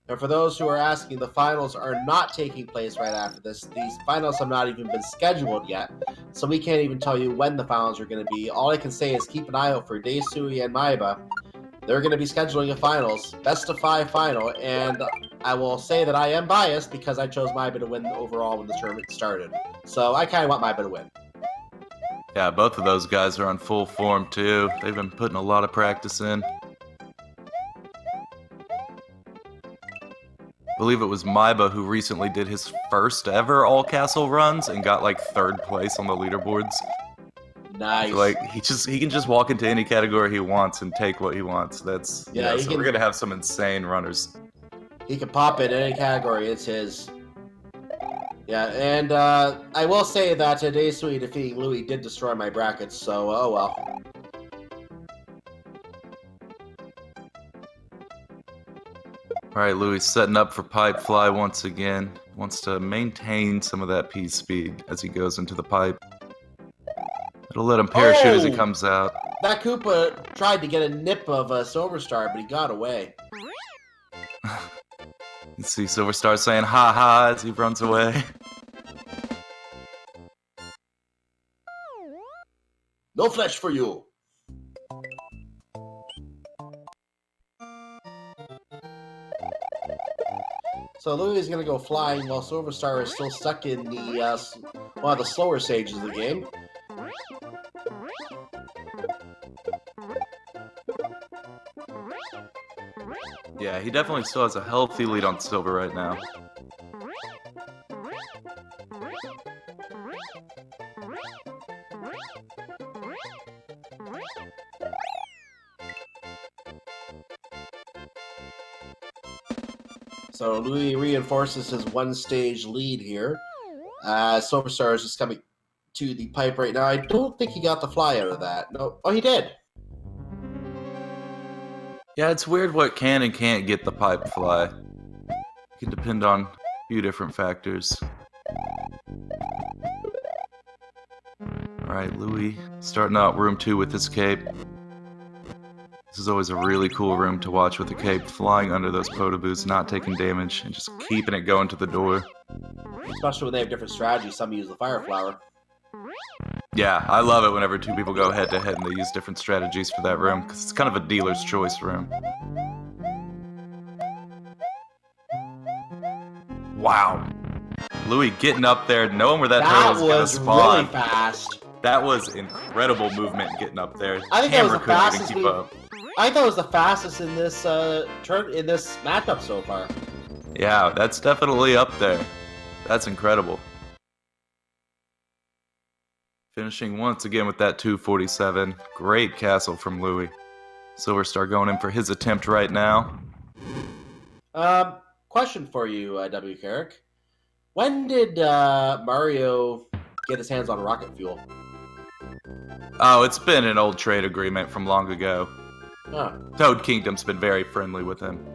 And for those who are asking, the finals are not taking place right after this. These finals have not even been scheduled yet, so we can't even tell you when the finals are going to be. All I can say is keep an eye out for Daisui and Maiba. They're going to be scheduling a finals, best of 5 final, and I will say that I am biased because I chose Maiba to win overall when the tournament started. So I kind of want Maiba to win. Yeah, both of those guys are on full form, too. They've been putting a lot of practice in. I believe it was Maiba who recently did his first ever all castle runs and got like 3rd place on the leaderboards. Nice. So, like he can just walk into any category he wants and take what he wants. That's yeah. So we're gonna have some insane runners. He can pop in any category. It's his. Yeah, and I will say that Daisui defeating Louis did destroy my brackets. So oh well. Alright, Louis setting up for pipe fly once again. Wants to maintain some of that P speed as he goes into the pipe. It'll let him parachute as he comes out. That Koopa tried to get a nip of a SilverStar, but he got away. You see SilverStar saying ha ha as he runs away. No flesh for you! So Louis is going to go flying while SilverStar is still stuck in the one of the slower stages of the game. Yeah, he definitely still has a healthy lead on Silver right now. So Louis reinforces his 1-stage lead here. SilverStar is just coming to the pipe right now. I don't think he got the fly out of that. No. Oh, he did. Yeah, it's weird what can and can't get the pipe fly. It can depend on a few different factors. Alright, Louis starting out room 2 with his cape. This is always a really cool room to watch with the cape, flying under those Potoboos, not taking damage, and just keeping it going to the door. Especially when they have different strategies. Some use the Fire Flower. Yeah, I love it whenever 2 people go head-to-head and they use different strategies for that room, because it's kind of a dealer's choice room. Wow. Louis getting up there, knowing where that turtle was going to spawn. That was really fast. That was incredible movement getting up there. I think that was the couldn't even fastest keep up. I thought it was the fastest in this in this matchup so far. Yeah, that's definitely up there. That's incredible. Finishing once again with that 247. Great castle from Louis. SilverStar going in for his attempt right now. Question for you, W. Carrick. When did Mario get his hands on rocket fuel? Oh, it's been an old trade agreement from long ago. Huh. Toad Kingdom's been very friendly with him.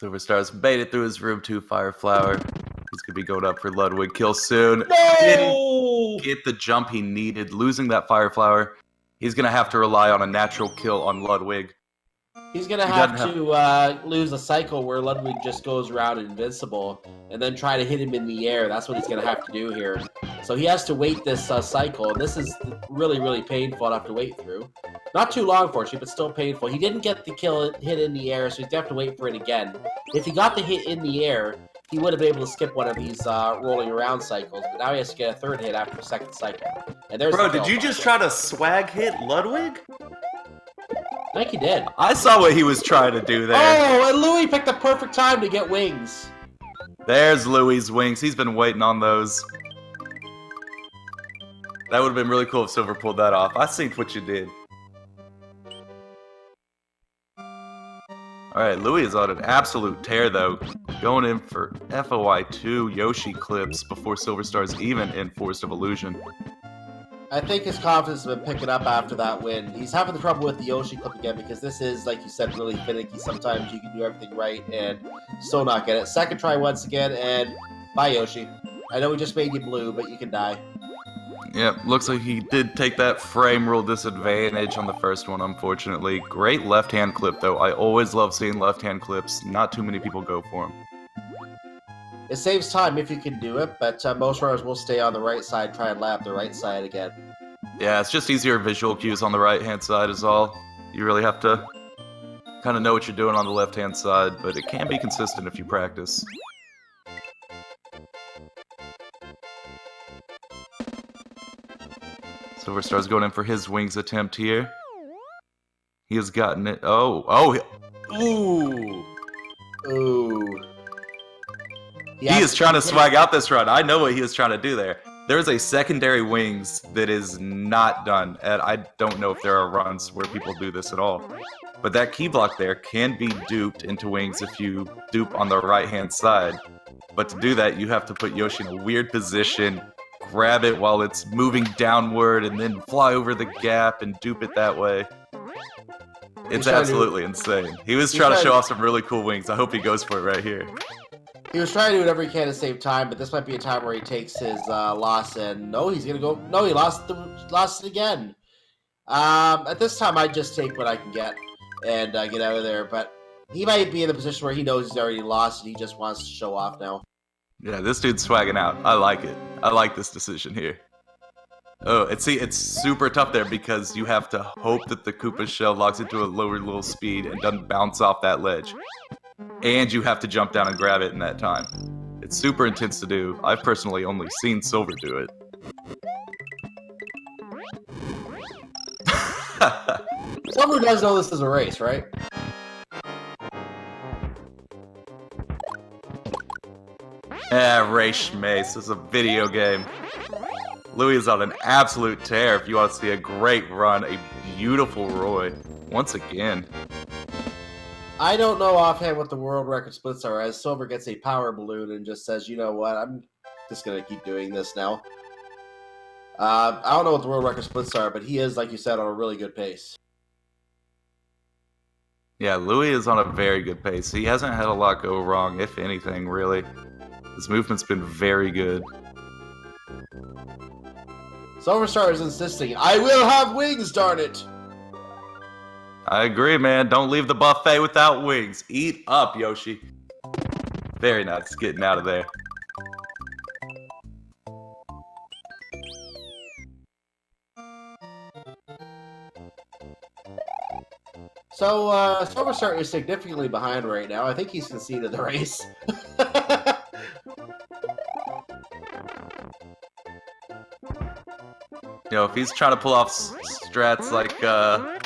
SilverStar's made it through his room 2 Fire Flower. He's gonna be going up for Ludwig kill soon. No! Didn't get the jump he needed, losing that Fire Flower. He's gonna have to rely on a natural kill on Ludwig. He's gonna have to lose a cycle where Ludwig just goes around invincible and then try to hit him in the air. That's what he's gonna have to do here. So he has to wait this cycle, and this is really, really painful to have to wait through. Not too long, fortunately, but still painful. He didn't get the kill hit in the air, so he's going to have to wait for it again. If he got the hit in the air, he would have been able to skip one of these rolling around cycles, but now he has to get a third hit after the second cycle. And there's Bro, the kill. did you just try to swag hit Ludwig? I think he did. I saw what he was trying to do there. Oh, and Louis picked the perfect time to get wings. There's Louis' wings. He's been waiting on those. That would have been really cool if Silver pulled that off. I seen what you did. Alright, Louis is on an absolute tear, though. Going in for FOI2 Yoshi clips before SilverStar's even in Forest of Illusion. I think his confidence has been picking up after that win. He's having the trouble with the Yoshi clip again because this is, like you said, really finicky. Sometimes you can do everything right and still not get it. Second try once again, and bye, Yoshi. I know we just made you blue, but you can die. Yep, looks like he did take that frame rule disadvantage on the first one, unfortunately. Great left-hand clip, though. I always love seeing left-hand clips. Not too many people go for them. It saves time if you can do it, but most runners will stay on the right side, try and lap the right side again. Yeah, it's just easier visual cues on the right-hand side is all. You really have to kind of know what you're doing on the left-hand side, but it can be consistent if you practice. SilverStar's going in for his wings attempt here. He has gotten it. Ooh. He is trying to swag out this run. I know what he is trying to do there. There's a secondary wings that is not done, and I don't know if there are runs where people do this at all. But that key block there can be duped into wings if you dupe on the right-hand side. But to do that, you have to put Yoshi in a weird position, grab it while it's moving downward, and then fly over the gap and dupe it that way. It's absolutely insane. He was trying to show off some really cool wings. I hope he goes for it right here. He was trying to do whatever he can to save time, but this might be a time where he takes his loss, and no, he's gonna go. No, he lost it again. At this time, I'd just take what I can get and get out of there. But he might be in a position where he knows he's already lost, and he just wants to show off now. Yeah, this dude's swagging out. I like it. I like this decision here. Oh, and see, it's super tough there because you have to hope that the Koopa shell locks into a lower little speed and doesn't bounce off that ledge. And you have to jump down and grab it in that time. It's super intense to do. I've personally only seen Silver do it. Silver does know this is a race, right? Race Mace. This is a video game. Louis is on an absolute tear if you want to see a great run. A beautiful Roy. Once again. I don't know offhand what the world record splits are, as Silver gets a power balloon and just says, you know what, I'm just going to keep doing this now. I don't know what the world record splits are, but he is, like you said, on a really good pace. Yeah, Louis is on a very good pace. He hasn't had a lot go wrong, if anything, really. His movement's been very good. SilverStar is insisting, I will have wings, darn it! I agree, man. Don't leave the buffet without wings. Eat up, Yoshi. Very nice. Getting out of there. So, SilverStar is significantly behind right now. I think he's conceded the race. You know, if he's trying to pull off strats like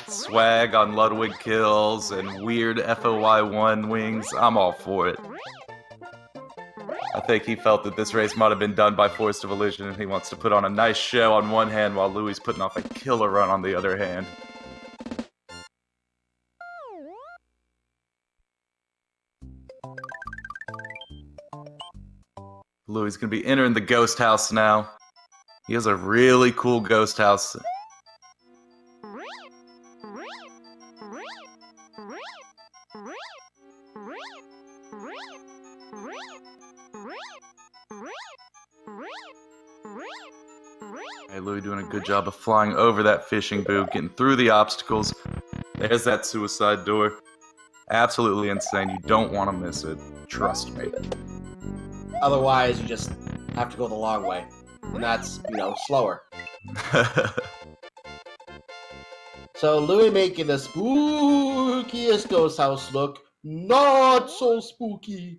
swag on Ludwig kills and weird FOI1 wings, I'm all for it. I think he felt that this race might have been done by Forest of Illusion, and he wants to put on a nice show on one hand while Louis putting off a killer run on the other hand. Louis is going to be entering the ghost house now. He has a really cool ghost house. Hey, Louis doing a good job of flying over that fishing boot, getting through the obstacles. There's that suicide door. Absolutely insane. You don't want to miss it. Trust me. Otherwise, you just have to go the long way. And that's, slower. So Louis making the spookiest ghost house look not so spooky.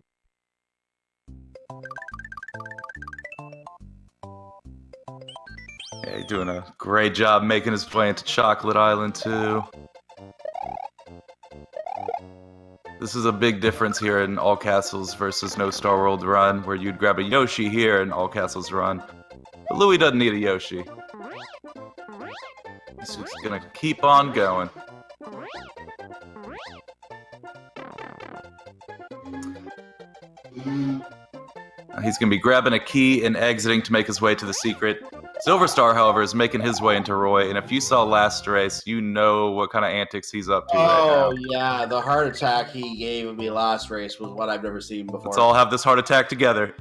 Yeah, he's doing a great job making his way into Chocolate Island, too. This is a big difference here in All Castles versus No Star World Run, where you'd grab a Yoshi here in All Castles Run. But Louis doesn't need a Yoshi. He's just gonna keep on going. He's gonna be grabbing a key and exiting to make his way to the secret. SilverStar, however, is making his way into Roy, and if you saw last race, you know what kind of antics he's up to right now. Oh, yeah, the heart attack he gave me last race was what I've never seen before. Let's all have this heart attack together.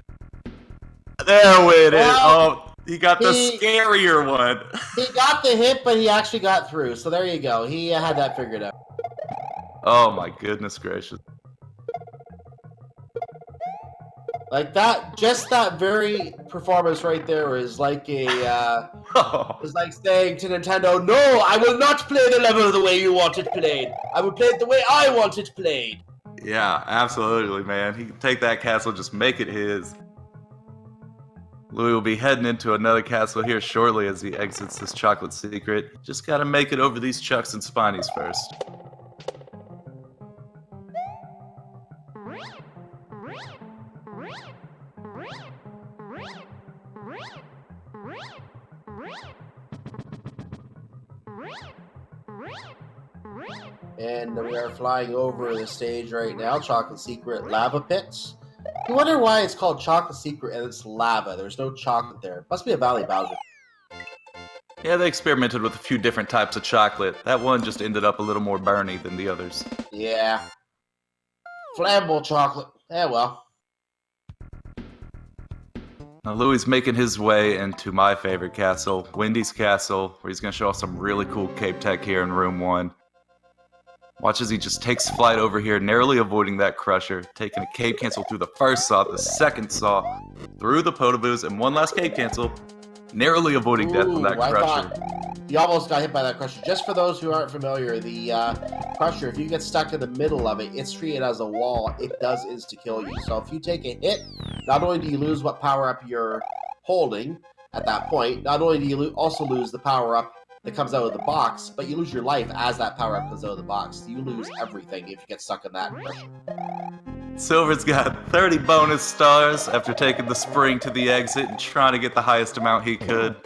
There it is. Oh, he got the scarier one. He got the hit, but he actually got through, so there you go. He had that figured out. Oh my goodness gracious. Like that, just that very performance right there is like a, is like saying to Nintendo, "No, I will not play the level the way you want it played. I will play it the way I want it played." Yeah, absolutely, man. He can take that castle, just make it his. Louis will be heading into another castle here shortly as he exits this chocolate secret. Just gotta make it over these Chucks and Spinies first. And we are flying over the stage right now, Chocolate Secret Lava Pits. You wonder why it's called Chocolate Secret and it's lava. There's no chocolate there. Must be a Valley Bowser. Yeah, they experimented with a few different types of chocolate. That one just ended up a little more burny than the others. Yeah. Flammable chocolate. Yeah, well. Now Louis making his way into my favorite castle, Wendy's Castle, where he's going to show off some really cool cape tech here in Room 1. Watch as he just takes flight over here, narrowly avoiding that crusher, taking a cape cancel through the first saw, the second saw, through the potaboos, and one last cape cancel, narrowly avoiding death from that crusher. He almost got hit by that crusher. Just for those who aren't familiar, the crusher, if you get stuck in the middle of it, it's treated as a wall. It does insta-kill you. So if you take a hit, not only do you lose what power-up you're holding at that point, not only do you also lose the power-up that comes out of the box, but you lose your life as that power-up comes out of the box. You lose everything if you get stuck in that crusher. Silver's got 30 bonus stars after taking the spring to the exit and trying to get the highest amount he could.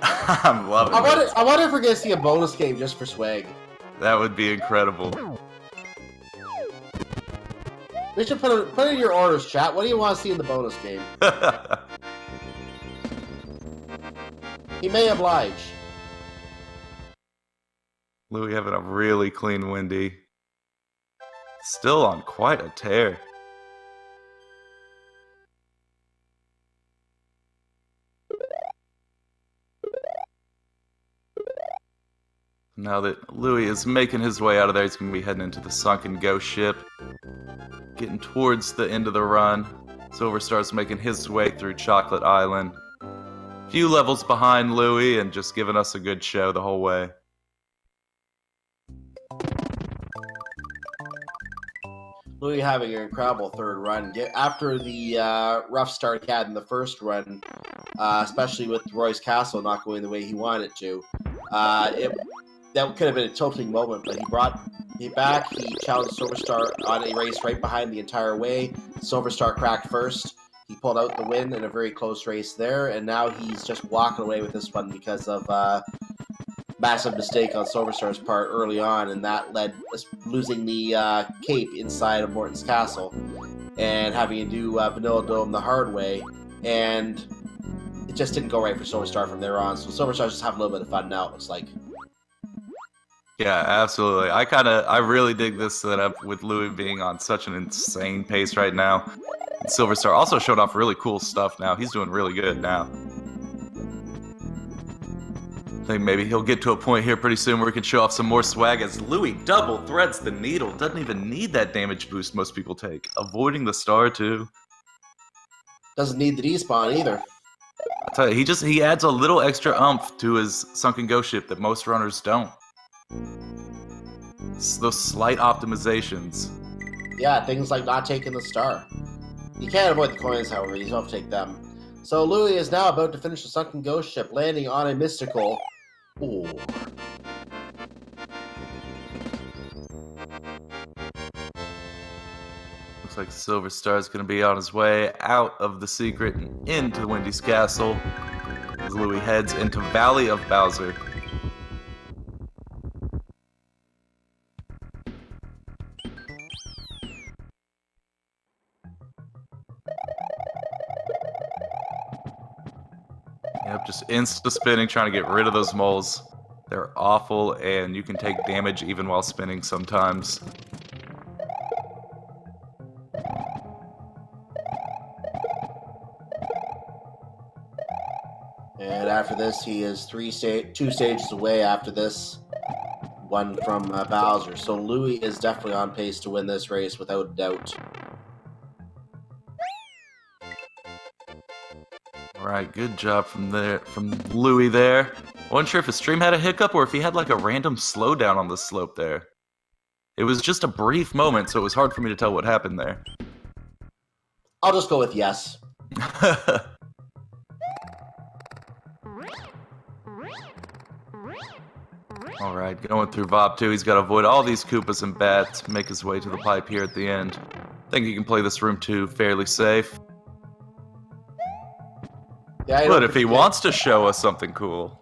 I'm loving it. I wonder if we're going to see a bonus game just for swag. That would be incredible. We should put in your orders, chat. What do you want to see in the bonus game? He may oblige. Louis having a really clean Wendy. Still on quite a tear. Now that Louis is making his way out of there, he's going to be heading into the sunken ghost ship. Getting towards the end of the run. SilverStar's making his way through Chocolate Island. Few levels behind Louis and just giving us a good show the whole way. Louis having an incredible third run. After the rough start he had in the first run, especially with Roy's Castle not going the way he wanted it to, that could have been a tilting moment, but he brought it back. He challenged SilverStar on a race right behind the entire way. SilverStar cracked first. He pulled out the win in a very close race there, and now he's just walking away with this one because of massive mistake on SilverStar's part early on, and that led us losing the cape inside of Morton's Castle and having to do Vanilla Dome the hard way, and it just didn't go right for SilverStar from there on. So SilverStar's just having a little bit of fun now, it looks like. Yeah, absolutely. I really dig this setup with Louis being on such an insane pace right now. And SilverStar also showed off really cool stuff now. He's doing really good now. I think maybe he'll get to a point here pretty soon where he can show off some more swag as Louis double threads the needle. Doesn't even need that damage boost most people take. Avoiding the star too. Doesn't need the despawn either. I tell you, he adds a little extra oomph to his sunken ghost ship that most runners don't. It's those slight optimizations. Yeah, things like not taking the star. You can't avoid the coins, however, you don't have to take them. So Louis is now about to finish the sunken ghost ship, landing on a mystical ore. Looks like SilverStar is going to be on his way out of the secret and into Wendy's castle as Louis heads into Valley of Bowser. Yep, just insta-spinning, trying to get rid of those moles. They're awful, and you can take damage even while spinning sometimes. And after this, he is two stages away after this. One from Bowser. So Louis is definitely on pace to win this race without a doubt. Alright, good job from Louis there. Wasn't sure if his stream had a hiccup or if he had like a random slowdown on the slope there. It was just a brief moment, so it was hard for me to tell what happened there. I'll just go with yes. Alright, going through VOP 2, he's got to avoid all these Koopas and bats, make his way to the pipe here at the end. I think he can play this room 2 fairly safe. Yeah, But if he wants to show us something cool.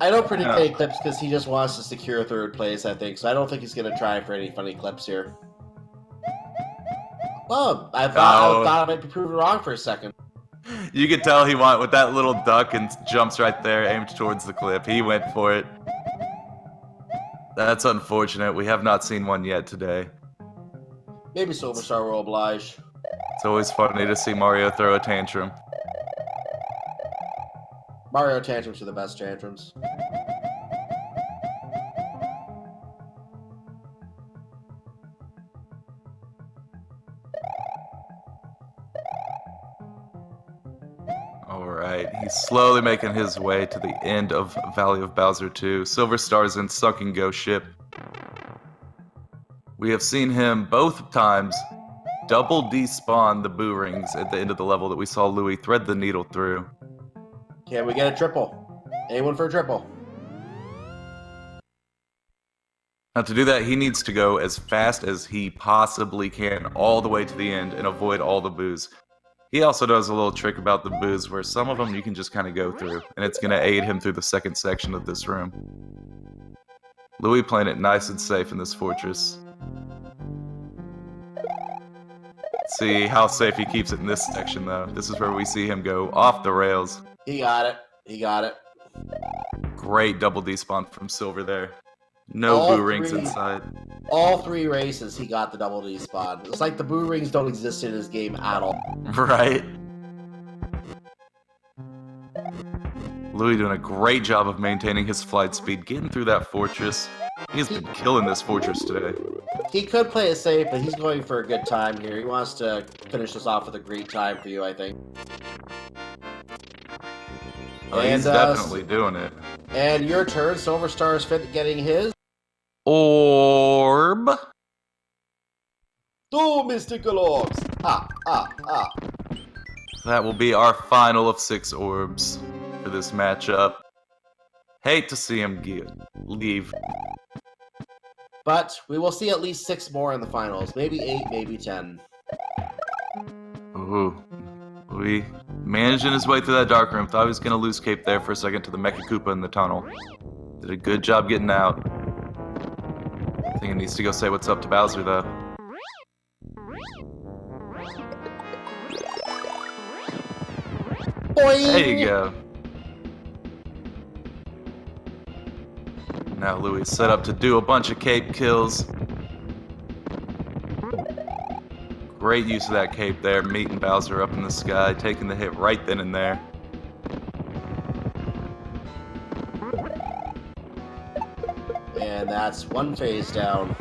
I don't predict any clips because he just wants to secure third place, I think. So I don't think he's going to try for any funny clips here. Well, I thought I might be proven wrong for a second. You could tell he went with that little duck and jumps right there, aimed towards the clip. He went for it. That's unfortunate. We have not seen one yet today. Maybe SilverStar will oblige. It's always funny to see Mario throw a tantrum. Mario tantrums are the best tantrums. Alright, he's slowly making his way to the end of Valley of Bowser 2. SilverStar's in Sunken Ghost Ship. We have seen him both times double despawn the boo rings at the end of the level that we saw Louis thread the needle through. Can we get a triple? Anyone for a triple? Now to do that, he needs to go as fast as he possibly can all the way to the end and avoid all the boos. He also does a little trick about the boos where some of them you can just kind of go through, and it's going to aid him through the second section of this room. Louis playing it nice and safe in this fortress. Let's see how safe he keeps it in this section though. This is where we see him go off the rails. He got it. He got it. Great double despawn from Silver there. No boo rings inside. All 3 races, he got the double despawn. It's like the boo rings don't exist in his game at all. Right? Louis doing a great job of maintaining his flight speed, getting through that fortress. He's been killing this fortress today. He could play it safe, but he's going for a good time here. He wants to finish this off with a great time for you, I think. Oh, he's definitely doing it. And your turn, SilverStar is getting his. Orb. 2 mystical orbs. That will be our final of 6 orbs for this matchup. Hate to see him leave. But we will see at least 6 more in the finals. Maybe 8, maybe 10. Ooh. Louis managing his way through that dark room. Thought he was going to lose cape there for a second to the Mecha Koopa in the tunnel. Did a good job getting out. I think he needs to go say what's up to Bowser, though. Boing! There you go. Now Louis is set up to do a bunch of cape kills. Great use of that cape there, meeting Bowser up in the sky, taking the hit right then and there. And that's 1 phase down.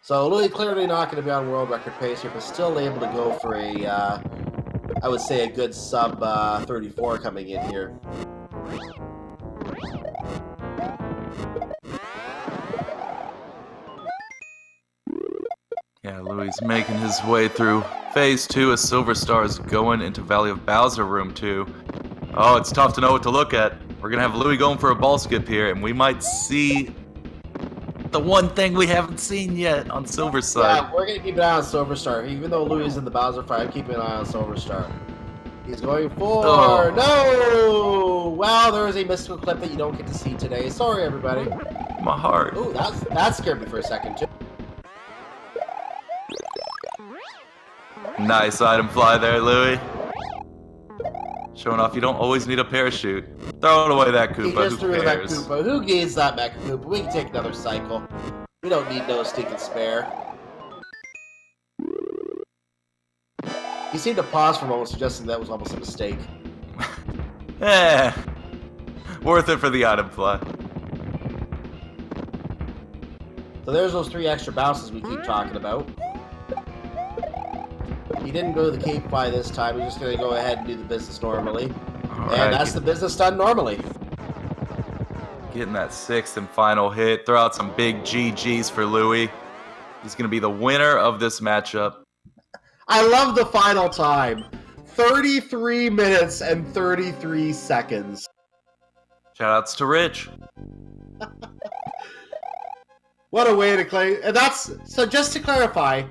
So Louis clearly not going to be on world record pace here, but still able to go for a I would say a good sub 34 coming in here. Yeah, Louis making his way through Phase 2 as SilverStar is going into Valley of Bowser Room 2. Oh, it's tough to know what to look at. We're going to have Louis going for a ball skip here, and we might see the one thing we haven't seen yet on Silver's side. Yeah, we're going to keep an eye on SilverStar. Even though Louis is in the Bowser fight, I'm keeping an eye on SilverStar. He's going for... Oh. No! Wow, there is a mystical clip that you don't get to see today. Sorry, everybody. My heart. Ooh, that scared me for a second, too. Nice item fly there, Louis. Showing off you don't always need a parachute. Throwing away that He Koopa, just who threw that cares? Koopa. Who needs that Mecha Koopa? We can take another cycle. We don't need no stinking spare. He seemed to pause for a moment, suggesting that was almost a mistake. Eh, worth it for the item fly. So there's those 3 extra bounces we keep talking about. He didn't go to the Cape Fly this time. He's just going to go ahead and do the business normally. And that's the business done normally. Getting that 6th and final hit. Throw out some big GGs for Louis. He's going to be the winner of this matchup. I love the final time. 33 minutes and 33 seconds. Shoutouts to Rich. What a way to claim. And that's, so just to clarify,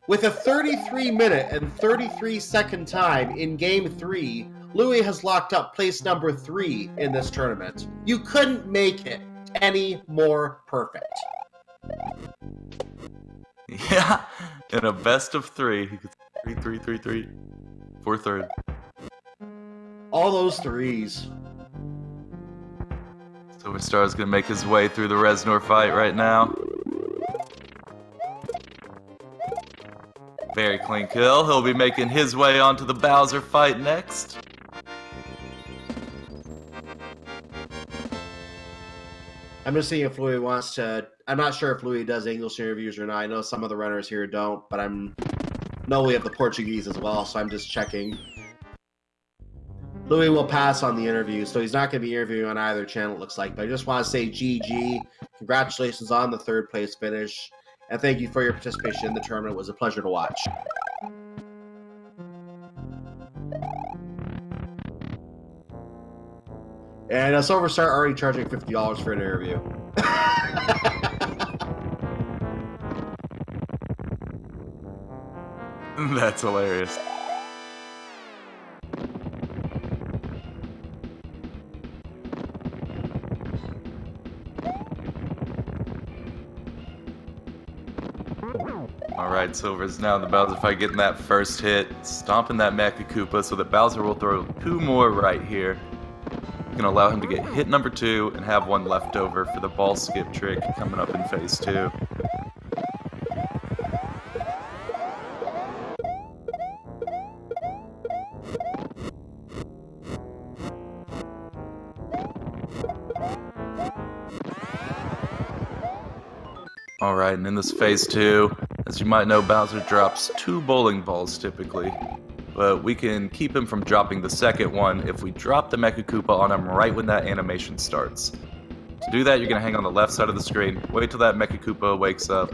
with a 33-minute and 33-second time in Game 3, Louis has locked up place number 3 in this tournament. You couldn't make it any more perfect. Yeah, in a best of 3. He gets 3, 4 third. All those threes. SilverStar is going to make his way through the Reznor fight right now. Very clean kill. He'll be making his way onto the Bowser fight next. I'm just seeing if Louis wants to... I'm not sure if Louis does English interviews or not. I know some of the runners here don't, but know we have the Portuguese as well, so I'm just checking. Louis will pass on the interview, so he's not going to be interviewing on either channel, it looks like. But I just want to say GG. Congratulations on the 3rd place finish. And thank you for your participation in the tournament. It was a pleasure to watch. And SilverStar already charging $50 for an interview. That's hilarious. Alright, Silver's now in the Bowser fight, getting that first hit, stomping that Mecha Koopa so that Bowser will throw 2 more right here. Gonna allow him to get hit number 2 and have 1 left over for the ball skip trick coming up in Phase 2. Alright, and in this Phase 2, as you might know, Bowser drops 2 bowling balls typically. But we can keep him from dropping the second one if we drop the Mecha Koopa on him right when that animation starts. To do that, you're going to hang on the left side of the screen, wait till that Mecha Koopa wakes up,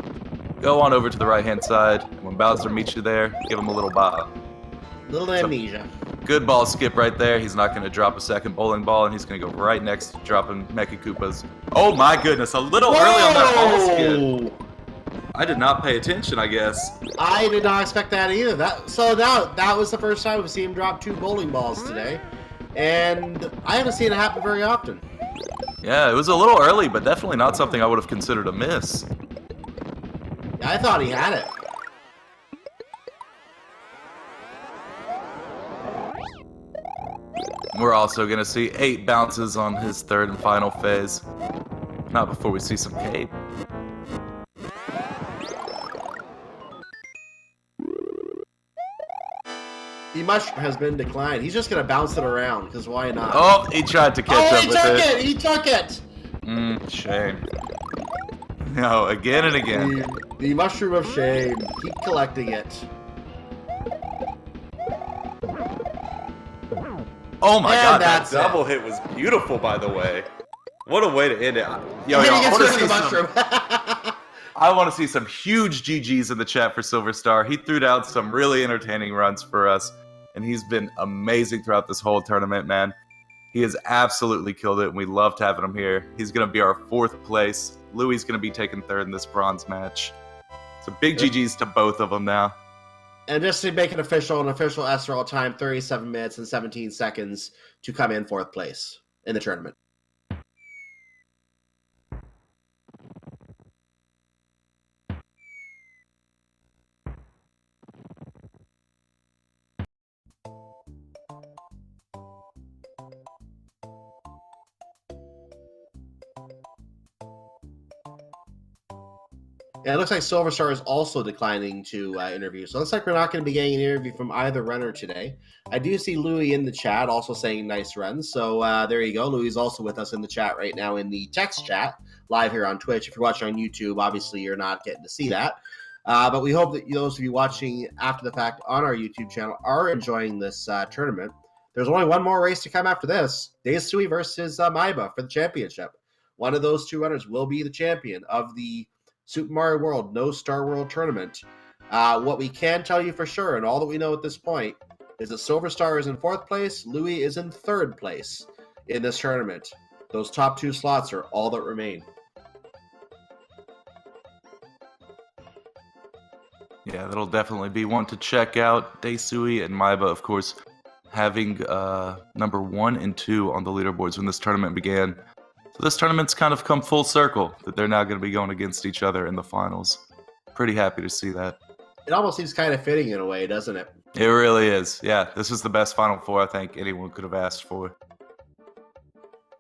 go on over to the right-hand side, and when Bowser meets you there, give him a little bob. Little amnesia. Good ball skip right there. He's not going to drop a second bowling ball, and he's going to go right next to dropping Mecha Koopas. Oh my goodness, a little early on that ball skip. I did not pay attention, I guess. I did not expect that either. That was the first time we've seen him drop 2 bowling balls today. And I haven't seen it happen very often. Yeah, it was a little early, but definitely not something I would have considered a miss. Yeah, I thought he had it. We're also going to see 8 bounces on his 3rd and final phase. Not before we see some cape. The mushroom has been declined. He's just going to bounce it around, because why not? Oh, he tried to catch up with it. He took it! Shame. No, again and again. The mushroom of shame. Keep collecting it. Oh my And god, that that's double it. hit was beautiful, by the way. What a way to end it. Yo, And yo, he I gets want to rid of see the mushroom. I want to see some huge GGs in the chat for SilverStar. He threw down some really entertaining runs for us, and he's been amazing throughout this whole tournament, man. He has absolutely killed it, and we loved having him here. He's going to be our 4th place. Louis going to be taking 3rd in this bronze match. So big GGs to both of them now. And just to make it official, an official SRL time, 37 minutes and 17 seconds to come in 4th place in the tournament. And it looks like SilverStar is also declining to interview. So it looks like we're not going to be getting an interview from either runner today. I do see Louis in the chat also saying nice runs. So there you go. Louis is also with us in the chat right now in the text chat live here on Twitch. If you're watching on YouTube, obviously you're not getting to see that. But we hope that those of you watching after the fact on our YouTube channel are enjoying this tournament. There's only one more race to come after this. Daisui versus Maiba for the championship. One of those two runners will be the champion of the Super Mario World No Star World Tournament. What we can tell you for sure, and all that we know at this point, is that SilverStar is in 4th place, Louis is in 3rd place in this tournament. Those top 2 slots are all that remain. Yeah, that'll definitely be one to check out. Daisui and Maiba, of course, having number 1 and 2 on the leaderboards when this tournament began. So this tournament's kind of come full circle, that they're now going to be going against each other in the finals. Pretty happy to see that. It almost seems kind of fitting in a way, doesn't it? It really is. Yeah, this is the best Final Four I think anyone could have asked for.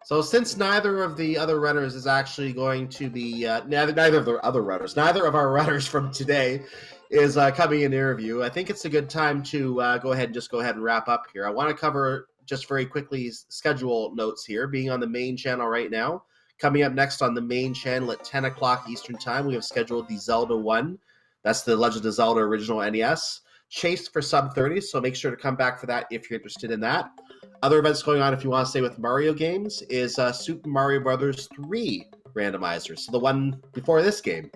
So since neither of the other runners is actually going to be, neither of the other runners, neither of our runners from today is coming in interview, I think it's a good time to go ahead and wrap up here. I want to cover just very quickly schedule notes here, being on the main channel right now. Coming up next on the main channel at 10 o'clock Eastern Time, we have scheduled the Zelda 1. That's the Legend of Zelda original NES. Chase for sub 30, so make sure to come back for that if you're interested in that. Other events going on if you want to stay with Mario games is Super Mario Brothers 3 randomizers. So the one before this game,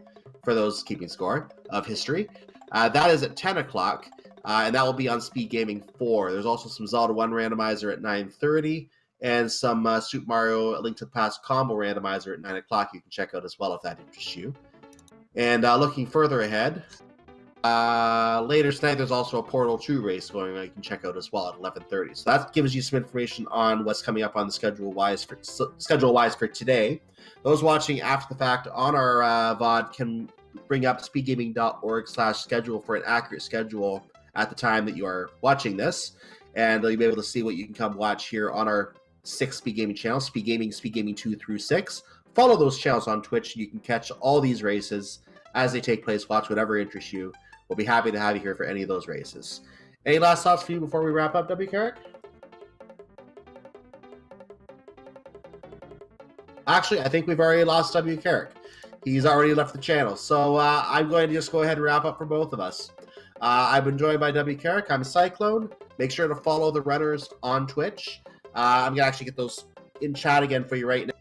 for those keeping score of history. That is at 10 o'clock. And that will be on Speed Gaming 4. There's also some Zelda 1 randomizer at 9:30 and some Super Mario A Link to the Past combo randomizer at 9 o'clock you can check out as well if that interests you. And looking further ahead, later tonight there's also a Portal 2 race going on you can check out as well at 11:30. So that gives you some information on what's coming up on the schedule-wise for today. Those watching after the fact on our VOD can bring up speedgaming.org/schedule for an accurate schedule at the time that you are watching this, and you'll be able to see what you can come watch here on our 6 Speed Gaming channels, Speed Gaming 2 through 6. Follow those channels on Twitch, and you can catch all these races as they take place. Watch whatever interests you. We'll be happy to have you here for any of those races. Any last thoughts for you before we wrap up, W. Carrick? Actually, I think we've already lost W. Carrick. He's already left the channel. So I'm going to just go ahead and wrap up for both of us. I've been joined by W. Carrick. I'm Cyclone. Make sure to follow the runners on Twitch. I'm going to actually get those in chat again for you right now,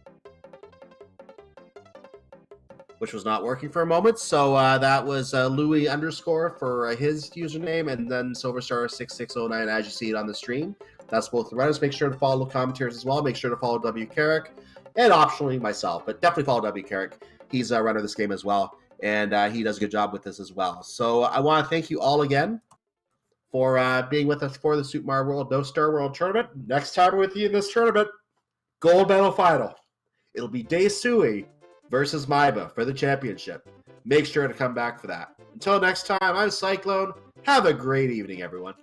which was not working for a moment. So that was Louis _ for his username, and then SilverStar6609 as you see it on the stream. That's both the runners. Make sure to follow the commentators as well. Make sure to follow W. Carrick, and optionally myself, but definitely follow W. Carrick. He's a runner of this game as well, and he does a good job with this as well. So I want to thank you all again for being with us for the Super Mario World No Star World Tournament. Next time we're with you in this tournament, gold medal final. It'll be Daisui versus Maiba for the championship. Make sure to come back for that. Until next time, I'm Cyclone. Have a great evening, everyone.